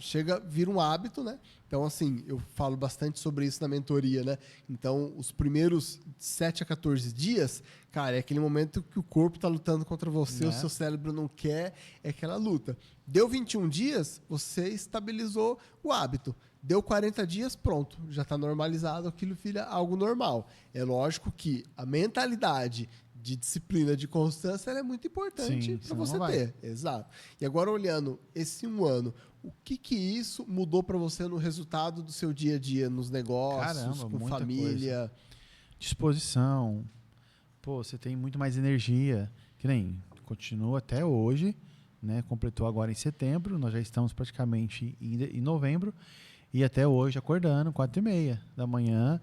vira um hábito, né? Então, assim, eu falo bastante sobre isso na mentoria, né? Então, os primeiros 7 a 14 dias, cara, é aquele momento que o corpo está lutando contra você, o seu cérebro não quer, é aquela luta. Deu 21 dias, você estabilizou o hábito. Deu 40 dias, pronto, já está normalizado, aquilo vira algo normal. É lógico que a mentalidade de disciplina, de constância, ela é muito importante para você ter. Exato. E agora, olhando esse um ano, o que isso mudou para você no resultado do seu dia a dia, nos negócios, com família? Coisa. Disposição. Pô, você tem muito mais energia. Que nem continua até hoje, né? Completou agora em setembro, nós já estamos praticamente em novembro, e até hoje acordando, 4h30 da manhã.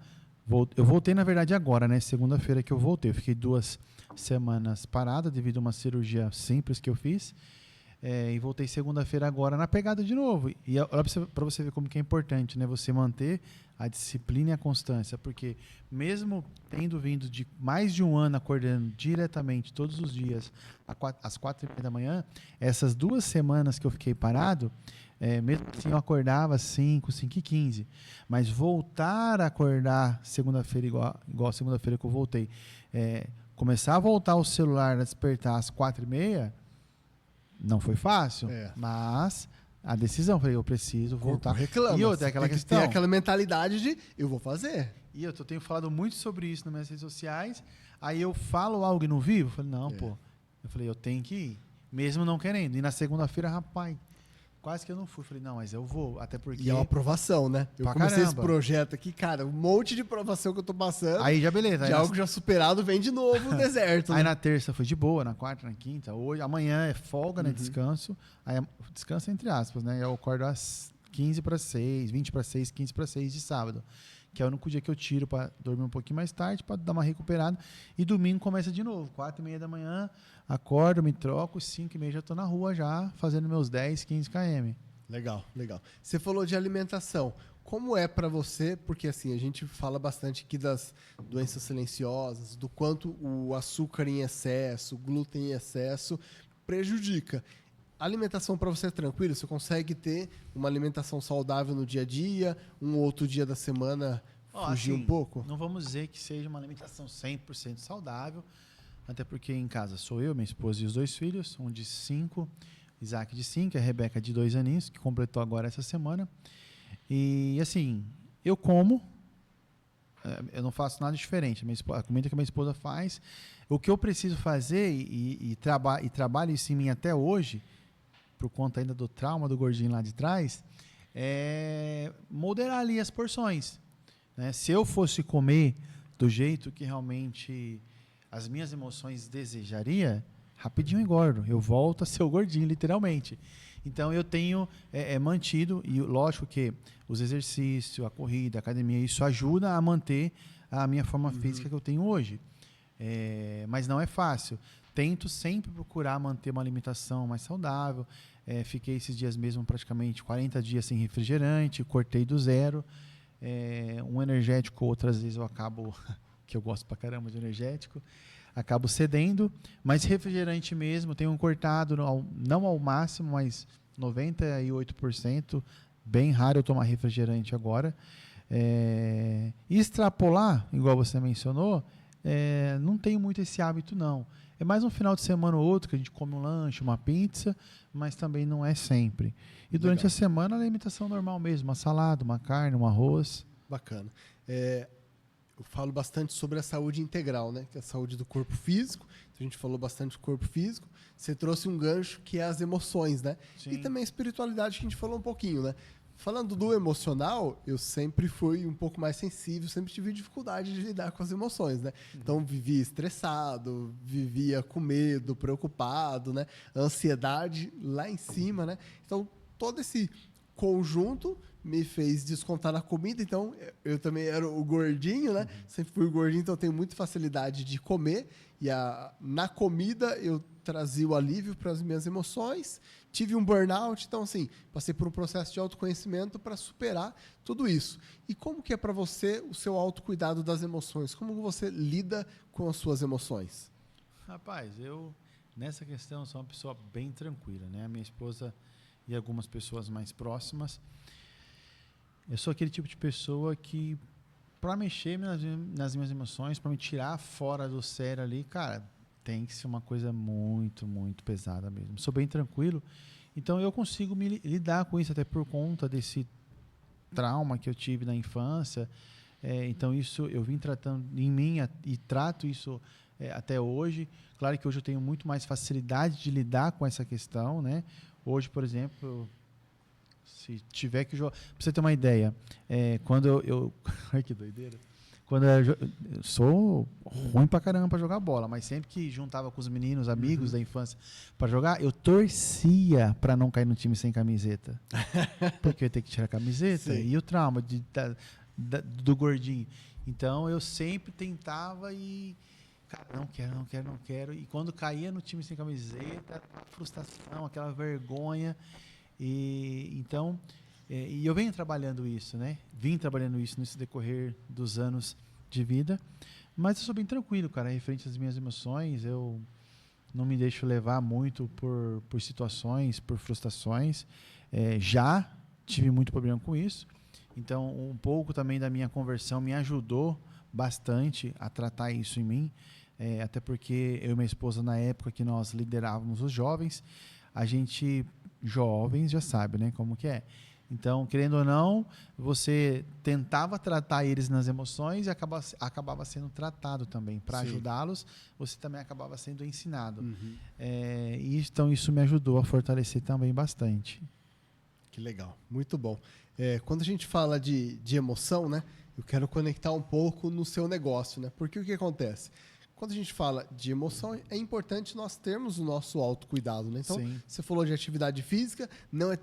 Eu voltei, na verdade, agora, né? Segunda-feira que eu voltei. Eu fiquei 2 semanas parada devido a uma cirurgia simples que eu fiz. E voltei segunda-feira agora na pegada de novo. E olha para você ver como que é importante, né? Você manter a disciplina e a constância. Porque mesmo tendo vindo de mais de um ano acordando diretamente todos os dias às 4h30 da manhã, essas 2 semanas que eu fiquei parado, mesmo assim eu acordava às 5h15. Mas voltar a acordar segunda-feira igual segunda-feira que eu voltei, começar a voltar o celular a despertar às 4h30, não foi fácil, mas a decisão, falei, eu preciso voltar. Reclama. E outra, aquela questão. Tem aquela mentalidade de, eu vou fazer. E eu tenho falado muito sobre isso nas minhas redes sociais, aí eu falo algo e não vivo, eu falei, não, pô. Eu falei, eu tenho que ir, mesmo não querendo. E na segunda-feira, rapaz, quase que eu não fui. Falei, não, mas eu vou, até porque... E é uma aprovação, né? Eu comecei esse projeto aqui, cara, um monte de aprovação que eu tô passando. Aí já beleza. De algo já superado, vem de novo no deserto. Aí na terça foi de boa, na quarta, na quinta. Hoje, amanhã é folga, né? Descanso. Aí descanso entre aspas, né? Eu acordo às 15h06, 20h06, 15h06 de sábado. Que é o único dia que eu tiro para dormir um pouquinho mais tarde, para dar uma recuperada. E domingo começa de novo, 4h30 da manhã, acordo, me troco, 5h30 já estou na rua já, fazendo meus 10, 15 km. Legal, legal. Você falou de alimentação. Como é para você, porque assim, a gente fala bastante aqui das doenças silenciosas, do quanto o açúcar em excesso, o glúten em excesso prejudica. A alimentação para você é tranquila? Você consegue ter uma alimentação saudável no dia a dia, um outro dia da semana fugir assim, um pouco? Não vamos dizer que seja uma alimentação 100% saudável. até porque em casa sou eu, minha esposa e os 2 filhos, um de 5, Isaac de 5, a Rebeca de 2 aninhos, que completou agora essa semana. E assim, eu como, eu não faço nada diferente. A comida que a minha esposa faz, o que eu preciso fazer e trabalho isso em mim até hoje, por conta ainda do trauma do gordinho lá de trás, é moderar ali as porções, né? Se eu fosse comer do jeito que realmente as minhas emoções desejaria, rapidinho engordo, eu volto a ser o gordinho, literalmente. Então eu tenho mantido, e lógico que os exercícios, a corrida, a academia, isso ajuda a manter a minha forma física que eu tenho hoje. Mas não é fácil. Tento sempre procurar manter uma alimentação mais saudável. Fiquei esses dias mesmo praticamente 40 dias sem refrigerante, cortei do zero. Um energético, outras vezes eu acabo, que eu gosto pra caramba de energético, acabo cedendo, mas refrigerante mesmo, tenho cortado, não ao máximo, mas 98%, bem raro eu tomar refrigerante agora. Extrapolar, igual você mencionou, não tenho muito esse hábito não. É mais um final de semana ou outro que a gente come um lanche, uma pizza, mas também não é sempre. E durante a semana a alimentação normal mesmo, uma salada, uma carne, um arroz. Bacana. Eu falo bastante sobre a saúde integral, né? Que é a saúde do corpo físico. A gente falou bastante do corpo físico. Você trouxe um gancho que é as emoções, né? Sim. E também a espiritualidade que a gente falou um pouquinho, né? Falando do emocional, eu sempre fui um pouco mais sensível, sempre tive dificuldade de lidar com as emoções, né? Então, vivia estressado, vivia com medo, preocupado, né? A ansiedade lá em cima, né? Então, todo esse conjunto me fez descontar na comida, então eu também era o gordinho, né? Sempre fui o gordinho, então eu tenho muita facilidade de comer, e na comida eu trazia o alívio para as minhas emoções. Tive um burnout, então assim, passei por um processo de autoconhecimento para superar tudo isso. E como que é para você o seu autocuidado das emoções? Como você lida com as suas emoções? Rapaz, eu nessa questão sou uma pessoa bem tranquila, né? A minha esposa e algumas pessoas mais próximas, eu sou aquele tipo de pessoa que, para mexer nas minhas emoções, para me tirar fora do sério ali, cara, tem que ser uma coisa muito, muito pesada mesmo. Sou bem tranquilo, então eu consigo me lidar com isso, até por conta desse trauma que eu tive na infância. Então isso eu vim tratando em mim e trato isso até hoje. Claro que hoje eu tenho muito mais facilidade de lidar com essa questão, né? Hoje, por exemplo, se tiver que jogar... Pra você ter uma ideia, quando eu ai, que doideira. Quando eu sou ruim pra caramba pra jogar bola, mas sempre que juntava com os meninos, amigos da infância, pra jogar, eu torcia pra não cair no time sem camiseta. Porque eu ia ter que tirar a camiseta. Sim. E o trauma do gordinho. Então, eu sempre tentava e... Cara, não quero. E quando caía no time sem camiseta, a frustração, aquela vergonha. Então, e eu venho trabalhando isso, né? Vim trabalhando isso nesse decorrer dos anos de vida. Mas eu sou bem tranquilo, cara, referente às minhas emoções. Eu não me deixo levar muito por situações, por frustrações. Já tive muito problema com isso. Então, um pouco também da minha conversão me ajudou bastante a tratar isso em mim. Até porque eu e minha esposa, na época que nós liderávamos os jovens, a gente, jovens, já sabe, né, como que é. Então, querendo ou não, você tentava tratar eles nas emoções e acabava sendo tratado também. Para ajudá-los, você também acabava sendo ensinado. Então, isso me ajudou a fortalecer também bastante. Que legal, muito bom. Quando a gente fala de emoção, né, eu quero conectar um pouco no seu negócio, né? Porque o que acontece? Quando a gente fala de emoção, é importante nós termos o nosso autocuidado, né? Então, você falou de atividade física, não é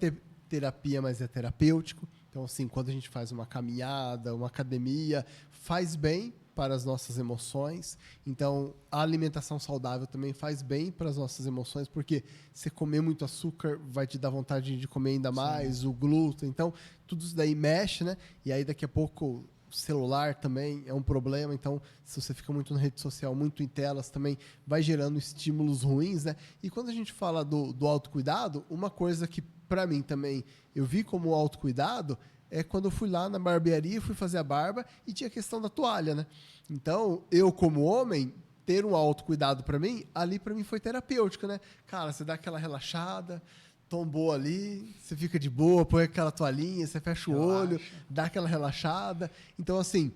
terapia, mas é terapêutico. Então, assim, quando a gente faz uma caminhada, uma academia, faz bem para as nossas emoções. Então, a alimentação saudável também faz bem para as nossas emoções, porque você comer muito açúcar vai te dar vontade de comer ainda mais, o glúten. Então, tudo isso daí mexe, né? E aí, daqui a pouco... celular também é um problema, então se você fica muito na rede social, muito em telas, também vai gerando estímulos ruins, né? E quando a gente fala do autocuidado, uma coisa que para mim também eu vi como autocuidado é quando eu fui lá na barbearia, fui fazer a barba e tinha a questão da toalha, né? Então, eu como homem ter um autocuidado para mim, ali para mim foi terapêutico, né? Cara, você dá aquela relaxada, tombou ali, você fica de boa, põe aquela toalhinha, você fecha o olho, dá aquela relaxada. Então, assim,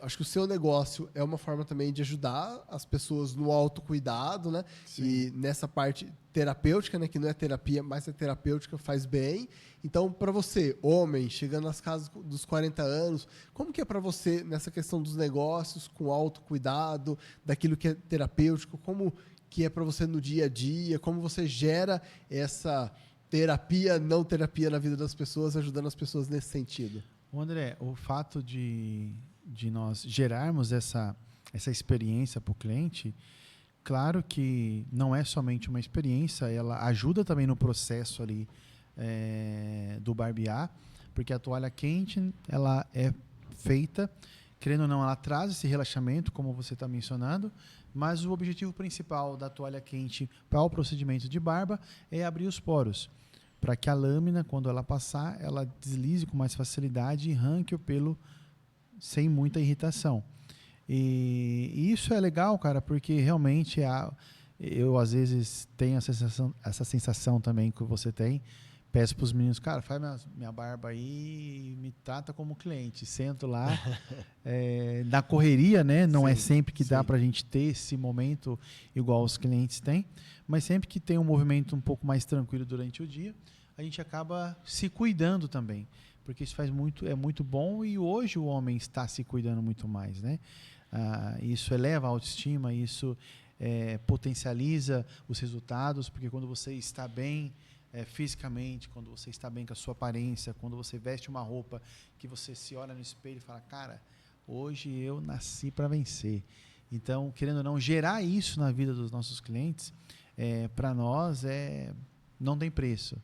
acho que o seu negócio é uma forma também de ajudar as pessoas no autocuidado, né? Sim. E nessa parte terapêutica, né? Que não é terapia, mas é terapêutica, faz bem. Então, para você, homem, chegando nas casas dos 40 anos, como que é para você nessa questão dos negócios, com autocuidado, daquilo que é terapêutico, como que é para você no dia a dia, como você gera essa terapia, não terapia na vida das pessoas, ajudando as pessoas nesse sentido? André, o fato de nós gerarmos essa experiência para o cliente, claro que não é somente uma experiência, ela ajuda também no processo ali do barbear, porque a toalha quente, ela é feita, querendo ou não, ela traz esse relaxamento, como você está mencionando, mas o objetivo principal da toalha quente para o procedimento de barba é abrir os poros, para que a lâmina, quando ela passar, ela deslize com mais facilidade e arranque o pelo sem muita irritação. E isso é legal, cara, porque realmente eu às vezes tenho essa sensação também que você tem. Peço para os meninos, cara, faz minha barba aí e me trata como cliente. Sento lá, na correria, né? Não é sempre que dá para a gente ter esse momento igual os clientes têm, mas sempre que tem um movimento um pouco mais tranquilo durante o dia, a gente acaba se cuidando também, porque isso é muito bom e hoje o homem está se cuidando muito mais, né? Isso eleva a autoestima, isso potencializa os resultados, porque quando você está bem fisicamente, quando você está bem com a sua aparência, quando você veste uma roupa que você se olha no espelho e fala, cara, hoje eu nasci para vencer. Então, querendo ou não, gerar isso na vida dos nossos clientes, para nós não tem preço.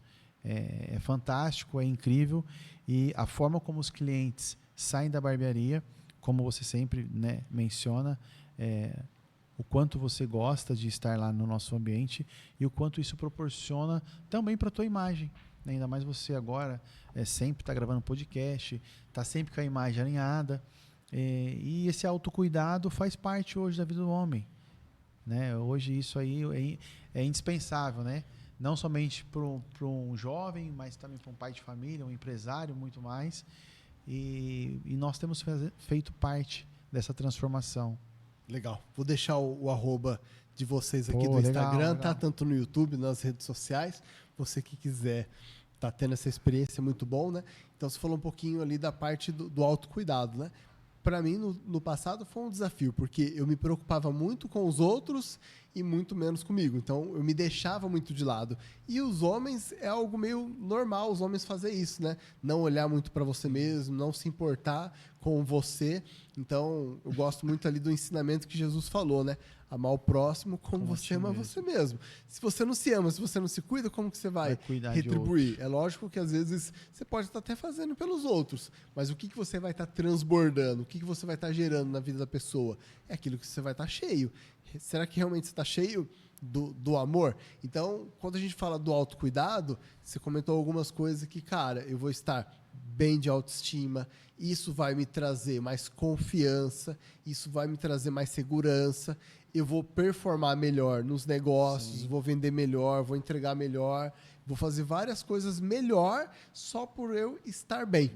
É fantástico, é incrível, e a forma como os clientes saem da barbearia, como você sempre, né, menciona, o quanto você gosta de estar lá no nosso ambiente e o quanto isso proporciona também para a tua imagem. Ainda mais você agora sempre está gravando podcast, está sempre com a imagem alinhada. E esse autocuidado faz parte hoje da vida do homem. Né? Hoje isso aí é indispensável, né? Não somente para um jovem, mas também para um pai de família, um empresário, muito mais. E nós temos feito parte dessa transformação. Legal. Vou deixar o arroba de vocês aqui do Instagram, legal. Tá? Tanto no YouTube, nas redes sociais. Você que quiser tá tendo essa experiência, é muito bom, né? Então, você falou um pouquinho ali da parte do autocuidado, né? Para mim, no passado, foi um desafio, porque eu me preocupava muito com os outros e muito menos comigo. Então, eu me deixava muito de lado. E os homens, é algo meio normal, os homens fazer isso, né? Não olhar muito para você mesmo, não se importar com você. Então, eu gosto muito ali do ensinamento que Jesus falou, né? Amar o próximo como você ama você mesmo. Se você não se ama, se você não se cuida, como que você vai retribuir? É lógico que às vezes você pode estar até fazendo pelos outros, mas o que você vai estar transbordando? O que você vai estar gerando na vida da pessoa? É aquilo que você vai estar cheio. Será que realmente você está cheio do amor? Então, quando a gente fala do autocuidado, você comentou algumas coisas que, cara, eu vou estar bem de autoestima, isso vai me trazer mais confiança, isso vai me trazer mais segurança, eu vou performar melhor nos negócios, Sim. Vou vender melhor, vou entregar melhor, vou fazer várias coisas melhor só por eu estar bem.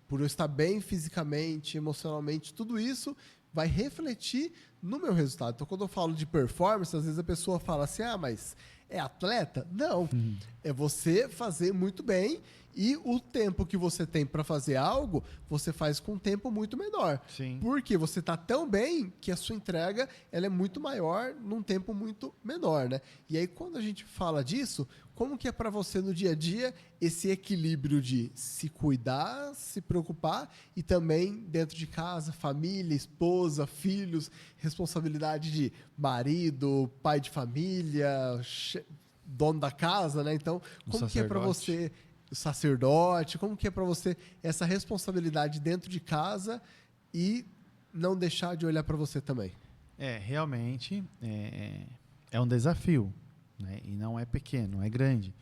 Por eu estar bem fisicamente, emocionalmente, tudo isso vai refletir no meu resultado. Então, quando eu falo de performance, às vezes a pessoa fala assim, mas é atleta? Não. É você fazer muito bem e o tempo que você tem para fazer algo, você faz com um tempo muito menor. Sim. Porque você está tão bem que a sua entrega ela é muito maior num tempo muito menor, né? E aí, quando a gente fala disso, como que é para você no dia a dia esse equilíbrio de se cuidar, se preocupar e também dentro de casa, família, esposa, filhos, responsabilidade de marido, pai de família, dono da casa, né? Então, como que é para você, o sacerdote, como que é para você essa responsabilidade dentro de casa e não deixar de olhar para você também? Realmente é um desafio, né? E não é pequeno, é grande,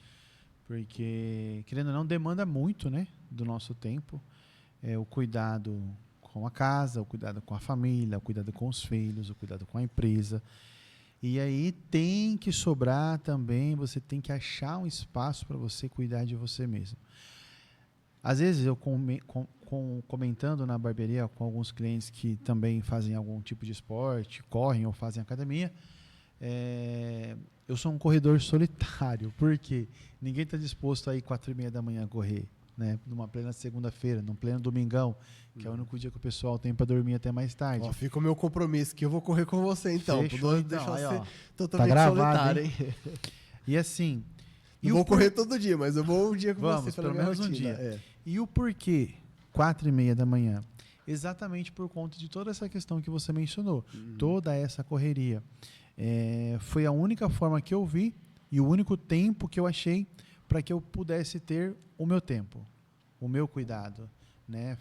porque, querendo ou não, demanda muito, né, do nosso tempo, o cuidado com a casa, o cuidado com a família, o cuidado com os filhos, o cuidado com a empresa. E aí tem que sobrar também, você tem que achar um espaço para você cuidar de você mesmo. Às vezes eu comentando na barbearia com alguns clientes que também fazem algum tipo de esporte, correm ou fazem academia, eu sou um corredor solitário, porque ninguém está disposto a ir 4h30 da manhã correr, né? Numa plena segunda-feira, num pleno domingão, que é o único dia que o pessoal tem para dormir até mais tarde. Ó, fica o meu compromisso, que eu vou correr com você então. Fechou, Deixa então. eu Aí, ser tá totalmente gravado, solitário, hein? E assim... Não vou correr todo dia, mas eu vou um dia com Vamos, você pela pelo minha menos rotina. um dia. E o porquê 4h30 da manhã? Exatamente por conta de toda essa questão que você mencionou. Toda essa correria. Foi a única forma que eu vi e o único tempo que eu achei para que eu pudesse ter o meu tempo, o meu cuidado, né?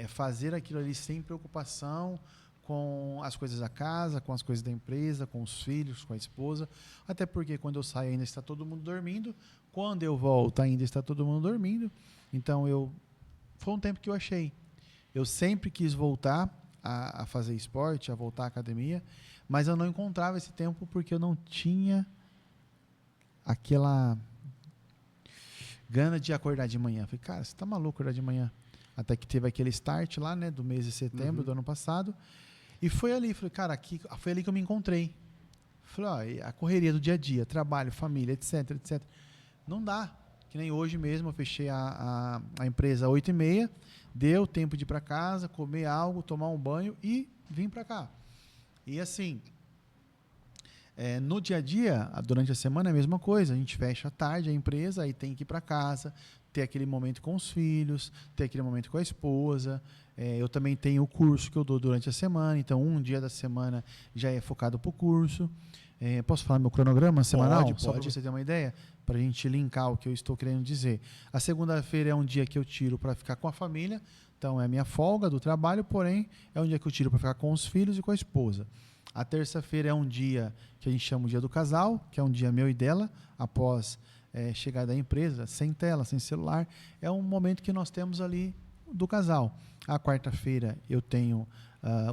Fazer aquilo ali sem preocupação com as coisas da casa, com as coisas da empresa, com os filhos, com a esposa. Até porque quando eu saio ainda está todo mundo dormindo. Quando eu volto ainda está todo mundo dormindo. Então foi um tempo que eu achei. Eu sempre quis voltar a fazer esporte, a voltar à academia, mas eu não encontrava esse tempo porque eu não tinha aquela gana de acordar de manhã. Eu falei, cara, você está maluco acordar de manhã? Até que teve aquele start lá, né, do mês de setembro do ano passado. E foi ali, falei, cara, foi ali que eu me encontrei. Falei, a correria do dia a dia, trabalho, família, etc, etc. Não dá. Que nem hoje mesmo, eu fechei a empresa às 8h30, deu tempo de ir para casa, comer algo, tomar um banho e vim para cá. E assim, no dia a dia, durante a semana é a mesma coisa. A gente fecha à tarde a empresa, aí tem que ir para casa, ter aquele momento com os filhos, ter aquele momento com a esposa. Eu também tenho o curso que eu dou durante a semana, então um dia da semana já é focado para o curso. Posso falar meu cronograma semanal? Pode. Só para você ter uma ideia, para a gente linkar o que eu estou querendo dizer. A segunda-feira é um dia que eu tiro para ficar com a família, então é a minha folga do trabalho, porém é um dia que eu tiro para ficar com os filhos e com a esposa. A terça-feira é um dia que a gente chama o dia do casal, que é um dia meu e dela, após chegar da empresa, sem tela, sem celular. É um momento que nós temos ali do casal. A quarta-feira eu tenho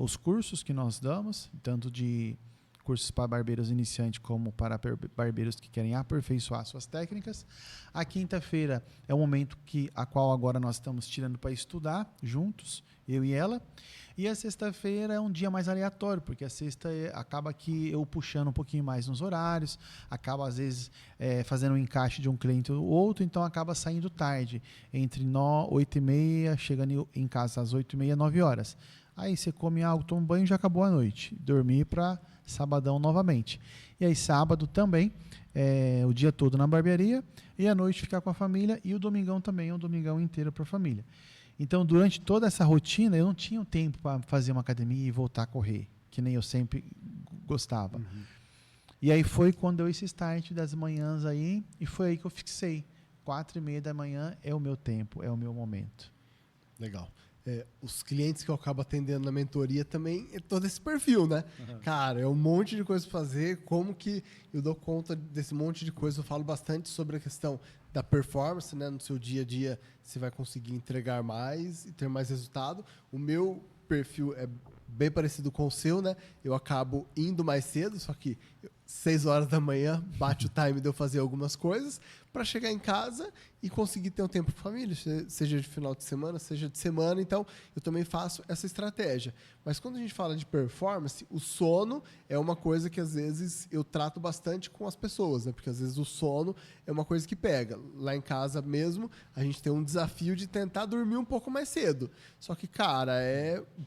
os cursos que nós damos, tanto de cursos para barbeiros iniciantes como para barbeiros que querem aperfeiçoar suas técnicas. A quinta-feira é o momento a qual agora nós estamos tirando para estudar juntos, eu e ela. E a sexta-feira é um dia mais aleatório, porque a sexta acaba que eu puxando um pouquinho mais nos horários, acaba às vezes fazendo um encaixe de um cliente ou outro, então acaba saindo tarde, entre 8h30, chegando em casa às 8h30, 9h. Aí você come algo, toma um banho e já acabou a noite. Dormir para sabadão novamente. E aí sábado também, o dia todo na barbearia, e à noite ficar com a família, e o domingão também é um domingão inteiro para a família. Então, durante toda essa rotina, eu não tinha o tempo para fazer uma academia e voltar a correr, que nem eu sempre gostava. E aí foi quando deu esse start das manhãs aí, e foi aí que eu fixei. 4h30 da manhã é o meu tempo, é o meu momento. Legal. Os clientes que eu acabo atendendo na mentoria também é todo esse perfil, né? Cara, é um monte de coisa para fazer. Como que eu dou conta desse monte de coisa? Eu falo bastante sobre a questão da performance, né? No seu dia a dia, você vai conseguir entregar mais e ter mais resultado. O meu perfil é bem parecido com o seu, né? Eu acabo indo mais cedo, só que 6h da manhã bate o time de eu fazer algumas coisas para chegar em casa e conseguir ter um tempo com a família, seja de final de semana, seja de semana. Então, eu também faço essa estratégia. Mas quando a gente fala de performance, o sono é uma coisa que às vezes eu trato bastante com as pessoas, né? Porque às vezes o sono é uma coisa que pega. Lá em casa mesmo, a gente tem um desafio de tentar dormir um pouco mais cedo. Só que, cara,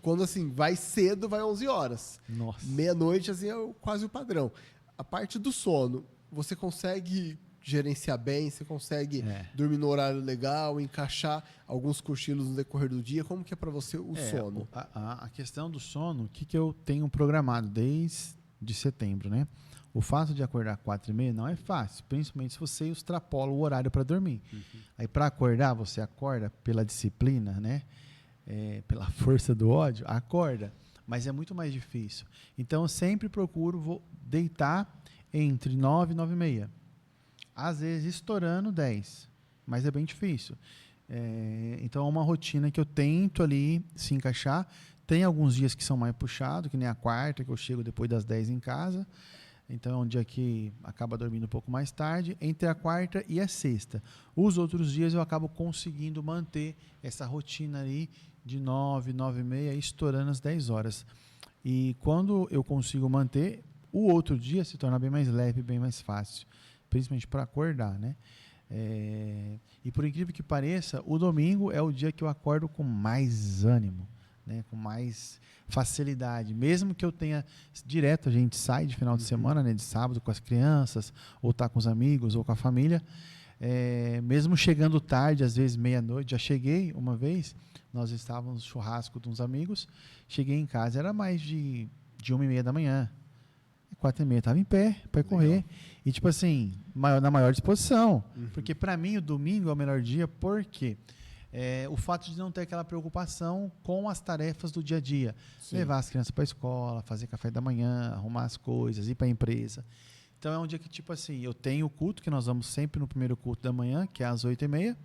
quando assim, vai cedo, vai 11h. Nossa. Meia-noite, assim, é quase o padrão. A parte do sono, você consegue gerenciar bem, você consegue dormir no horário legal, encaixar alguns cochilos no decorrer do dia? Como que é para você o sono? A questão do sono, o que eu tenho programado desde setembro, né? O fato de acordar 4h30 não é fácil, principalmente se você extrapola o horário para dormir. Aí para acordar, você acorda pela disciplina, né? Pela força do ódio, acorda. Mas é muito mais difícil. Então, eu sempre procuro deitar entre 9h e 9h30. Às vezes, estourando 10. Mas é bem difícil. Então é uma rotina que eu tento ali se encaixar. Tem alguns dias que são mais puxados, que nem a quarta, que eu chego depois das 10 em casa. Então é um dia que acaba dormindo um pouco mais tarde, entre a quarta e a sexta. Os outros dias eu acabo conseguindo manter essa rotina ali de 9, 9 e meia, estourando as 10 horas. E quando eu consigo manter, o outro dia se torna bem mais leve, bem mais fácil, principalmente para acordar, né? E por incrível que pareça, o domingo é o dia que eu acordo com mais ânimo, né? Com mais facilidade, mesmo que eu tenha direto, a gente sai de final de semana, né? De sábado com as crianças, ou tá com os amigos, ou com a família, mesmo chegando tarde, às vezes meia-noite, já cheguei uma vez, nós estávamos no churrasco de uns amigos, cheguei em casa, era mais de 1h30 da manhã, 4h30, estava em pé para correr. E tipo assim, na maior disposição. Porque para mim o domingo é o melhor dia, porque o fato de não ter aquela preocupação com as tarefas do dia a dia. Sim. Levar as crianças para a escola, fazer café da manhã, arrumar as coisas, ir para a empresa. Então é um dia que, tipo assim, eu tenho o culto, que nós vamos sempre no primeiro culto da manhã, que é às 8h30.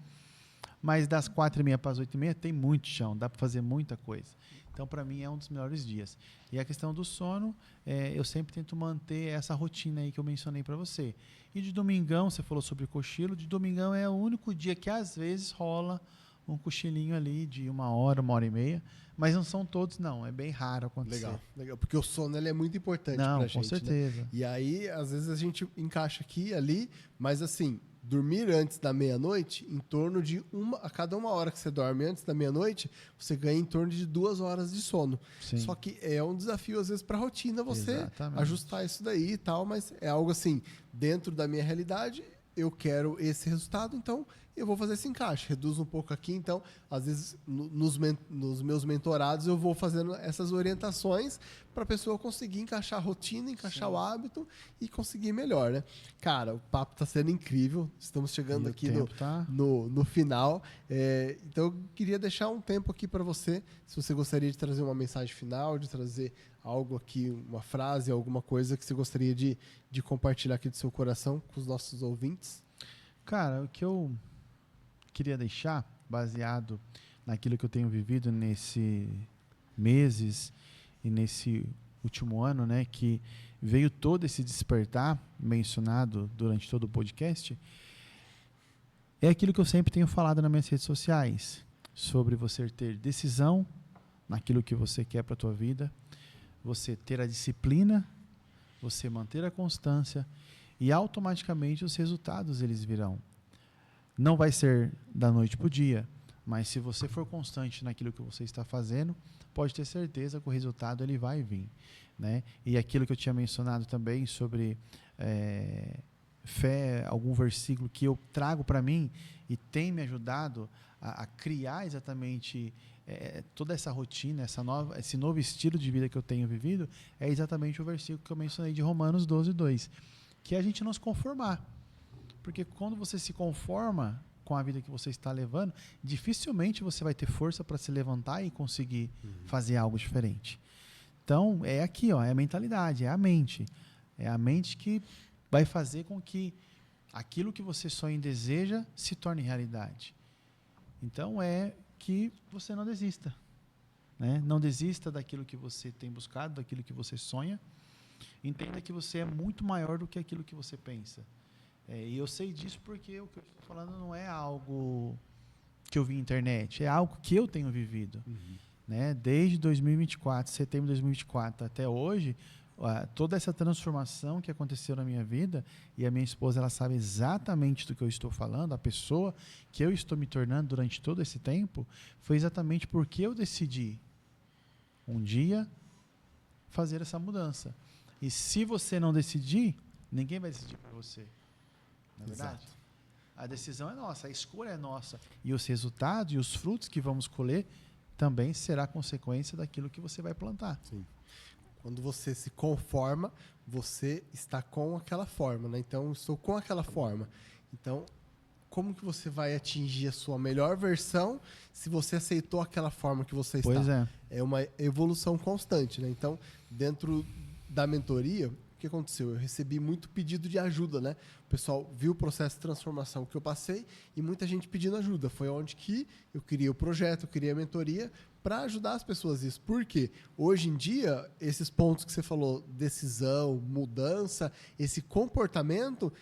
Mas das 4h30 para as 8h30 tem muito chão, dá para fazer muita coisa. Então, para mim, é um dos melhores dias. E a questão do sono, eu sempre tento manter essa rotina aí que eu mencionei para você. E de domingão, você falou sobre cochilo, de domingão é o único dia que às vezes rola um cochilinho ali de 1h, 1h30, mas não são todos, não. É bem raro acontecer. Legal. Porque o sono ele é muito importante pra gente. Com certeza. Né? E aí, às vezes, a gente encaixa aqui e ali, mas assim, dormir antes da meia-noite, em torno de a cada 1 hora que você dorme antes da meia-noite, você ganha em torno de 2 horas de sono. Sim. Só que é um desafio, às vezes, para a rotina você ajustar isso daí e tal, mas é algo assim, dentro da minha realidade, eu quero esse resultado, então eu vou fazer esse encaixe. Reduz um pouco aqui, então, às vezes, nos meus mentorados, eu vou fazendo essas orientações para a pessoa conseguir encaixar a rotina, encaixar Sim. o hábito e conseguir melhor, né? Cara, o papo está sendo incrível. Estamos chegando aqui no final. Então, eu queria deixar um tempo aqui para você, se você gostaria de trazer uma mensagem final, de trazer algo aqui, uma frase, alguma coisa que você gostaria de compartilhar aqui do seu coração com os nossos ouvintes. Cara, o que eu queria deixar, baseado naquilo que eu tenho vivido nesses meses e nesse último ano, né, que veio todo esse despertar mencionado durante todo o podcast, é aquilo que eu sempre tenho falado nas minhas redes sociais, sobre você ter decisão naquilo que você quer para a tua vida, você ter a disciplina, você manter a constância e automaticamente os resultados eles virão. Não vai ser da noite para o dia, mas se você for constante naquilo que você está fazendo, pode ter certeza que o resultado ele vai vir, né? E aquilo que eu tinha mencionado também sobre fé, algum versículo que eu trago para mim e tem me ajudado a criar exatamente toda essa rotina, esse novo estilo de vida que eu tenho vivido, é exatamente o versículo que eu mencionei de Romanos 12:2, que é a gente não se conformar. Porque quando você se conforma com a vida que você está levando, dificilmente você vai ter força para se levantar e conseguir fazer algo diferente. Então, é aqui, ó, é a mentalidade, é a mente. É a mente que vai fazer com que aquilo que você sonha e deseja se torne realidade. Então, é que você não desista, né? Não desista daquilo que você tem buscado, daquilo que você sonha. Entenda que você é muito maior do que aquilo que você pensa. E eu sei disso porque o que eu estou falando não é algo que eu vi na internet, é algo que eu tenho vivido. Né? Desde 2024, setembro de 2024 até hoje, toda essa transformação que aconteceu na minha vida, e a minha esposa ela sabe exatamente do que eu estou falando, a pessoa que eu estou me tornando durante todo esse tempo, foi exatamente porque eu decidi um dia fazer essa mudança. E se você não decidir, ninguém vai decidir por você. Não é verdade? Exato. A decisão é nossa, a escolha é nossa. E os resultados e os frutos que vamos colher também será consequência daquilo que você vai plantar. Sim. Quando você se conforma, você está com aquela forma, né? Então, eu estou com aquela forma. Então, como que você vai atingir a sua melhor versão se você aceitou aquela forma que você está? Pois é. É uma evolução constante, né? Então, dentro da mentoria, que aconteceu? Eu recebi muito pedido de ajuda, né? O pessoal viu o processo de transformação que eu passei e muita gente pedindo ajuda. Foi onde que eu criei o projeto, eu criei a mentoria para ajudar as pessoas nisso. Por quê? Hoje em dia, esses pontos que você falou, decisão, mudança, esse comportamento,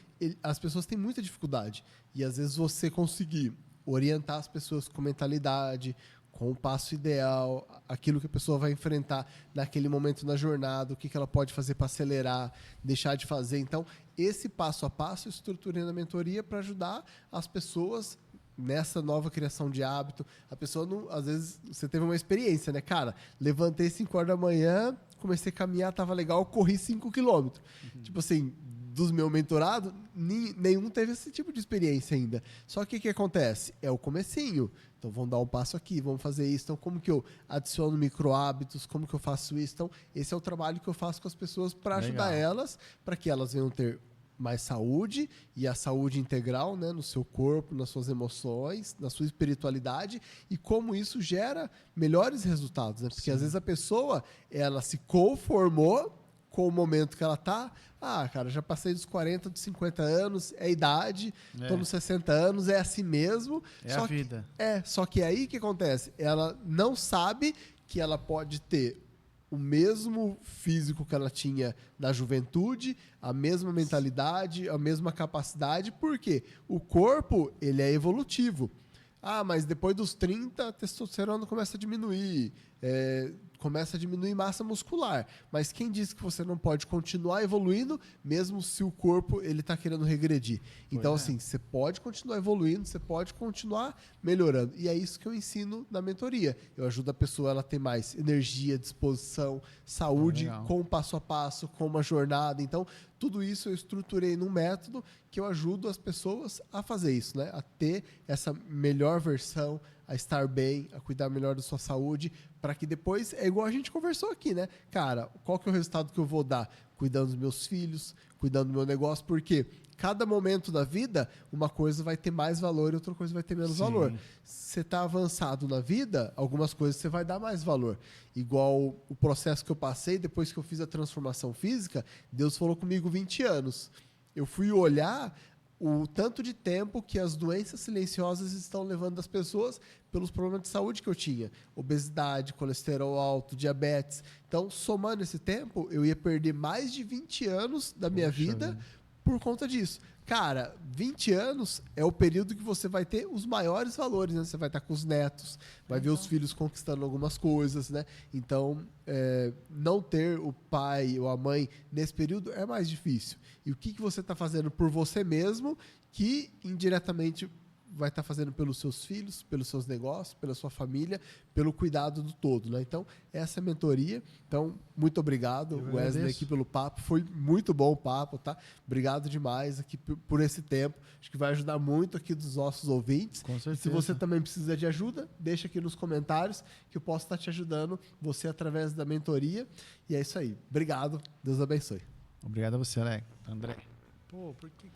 as pessoas têm muita dificuldade. E às vezes você conseguir orientar as pessoas com mentalidade, com o passo ideal, aquilo que a pessoa vai enfrentar naquele momento na jornada, o que ela pode fazer para acelerar, deixar de fazer. Então, esse passo a passo eu estruturei na mentoria para ajudar as pessoas nessa nova criação de hábito. A pessoa, não, às vezes, você teve uma experiência, né? Cara, levantei 5 horas da manhã, comecei a caminhar, tava legal, corri 5 quilômetros. Tipo assim, dos meus mentorados, nenhum teve esse tipo de experiência ainda. Só que o que acontece? É o comecinho. Então, vamos dar um passo aqui, vamos fazer isso. Então, como que eu adiciono micro hábitos? Como que eu faço isso? Então, esse é o trabalho que eu faço com as pessoas para ajudar elas, para que elas venham ter mais saúde, e a saúde integral, né, no seu corpo, nas suas emoções, na sua espiritualidade, e como isso gera melhores resultados, né? Porque às vezes a pessoa, ela se conformou com o momento que ela tá. Ah, cara, já passei dos 40, dos 50 anos, é a idade, tô nos 60 anos, é assim mesmo. É a vida. Só que aí o que acontece? Ela não sabe que ela pode ter o mesmo físico que ela tinha na juventude, a mesma mentalidade, a mesma capacidade, porque o corpo, ele é evolutivo. Ah, mas depois dos 30, a testosterona começa a diminuir, começa a diminuir massa muscular. Mas quem disse que você não pode continuar evoluindo, mesmo se o corpo ele está querendo regredir? Então, assim, você pode continuar evoluindo, você pode continuar melhorando. E é isso que eu ensino na mentoria. Eu ajudo a pessoa a ter mais energia, disposição, saúde, com passo a passo, com uma jornada. Então, tudo isso eu estruturei num método que eu ajudo as pessoas a fazer isso, né? A ter essa melhor versão, a estar bem, a cuidar melhor da sua saúde, para que depois, é igual a gente conversou aqui, né? Cara, qual que é o resultado que eu vou dar? Cuidando dos meus filhos, cuidando do meu negócio, porque cada momento da vida, uma coisa vai ter mais valor e outra coisa vai ter menos valor. Você está avançado na vida, algumas coisas você vai dar mais valor. Igual o processo que eu passei, depois que eu fiz a transformação física, Deus falou comigo 20 anos. Eu fui olhar o tanto de tempo que as doenças silenciosas estão levando as pessoas pelos problemas de saúde que eu tinha. Obesidade, colesterol alto, diabetes. Então, somando esse tempo, eu ia perder mais de 20 anos da minha vida por conta disso. Cara, 20 anos é o período que você vai ter os maiores valores, né? Você vai estar com os netos, vai ver os filhos conquistando algumas coisas, né? Então, não ter o pai ou a mãe nesse período é mais difícil. E o que você está fazendo por você mesmo que indiretamente vai estar fazendo pelos seus filhos, pelos seus negócios, pela sua família, pelo cuidado do todo, né? Então, essa é a mentoria. Então, muito obrigado, Wesley, aqui pelo papo. Foi muito bom o papo, tá? Obrigado demais aqui por esse tempo. Acho que vai ajudar muito aqui dos nossos ouvintes. Com certeza. E se você também precisa de ajuda, deixa aqui nos comentários que eu posso estar te ajudando, você através da mentoria. E é isso aí. Obrigado. Deus abençoe. Obrigado a você, André. Pô, por que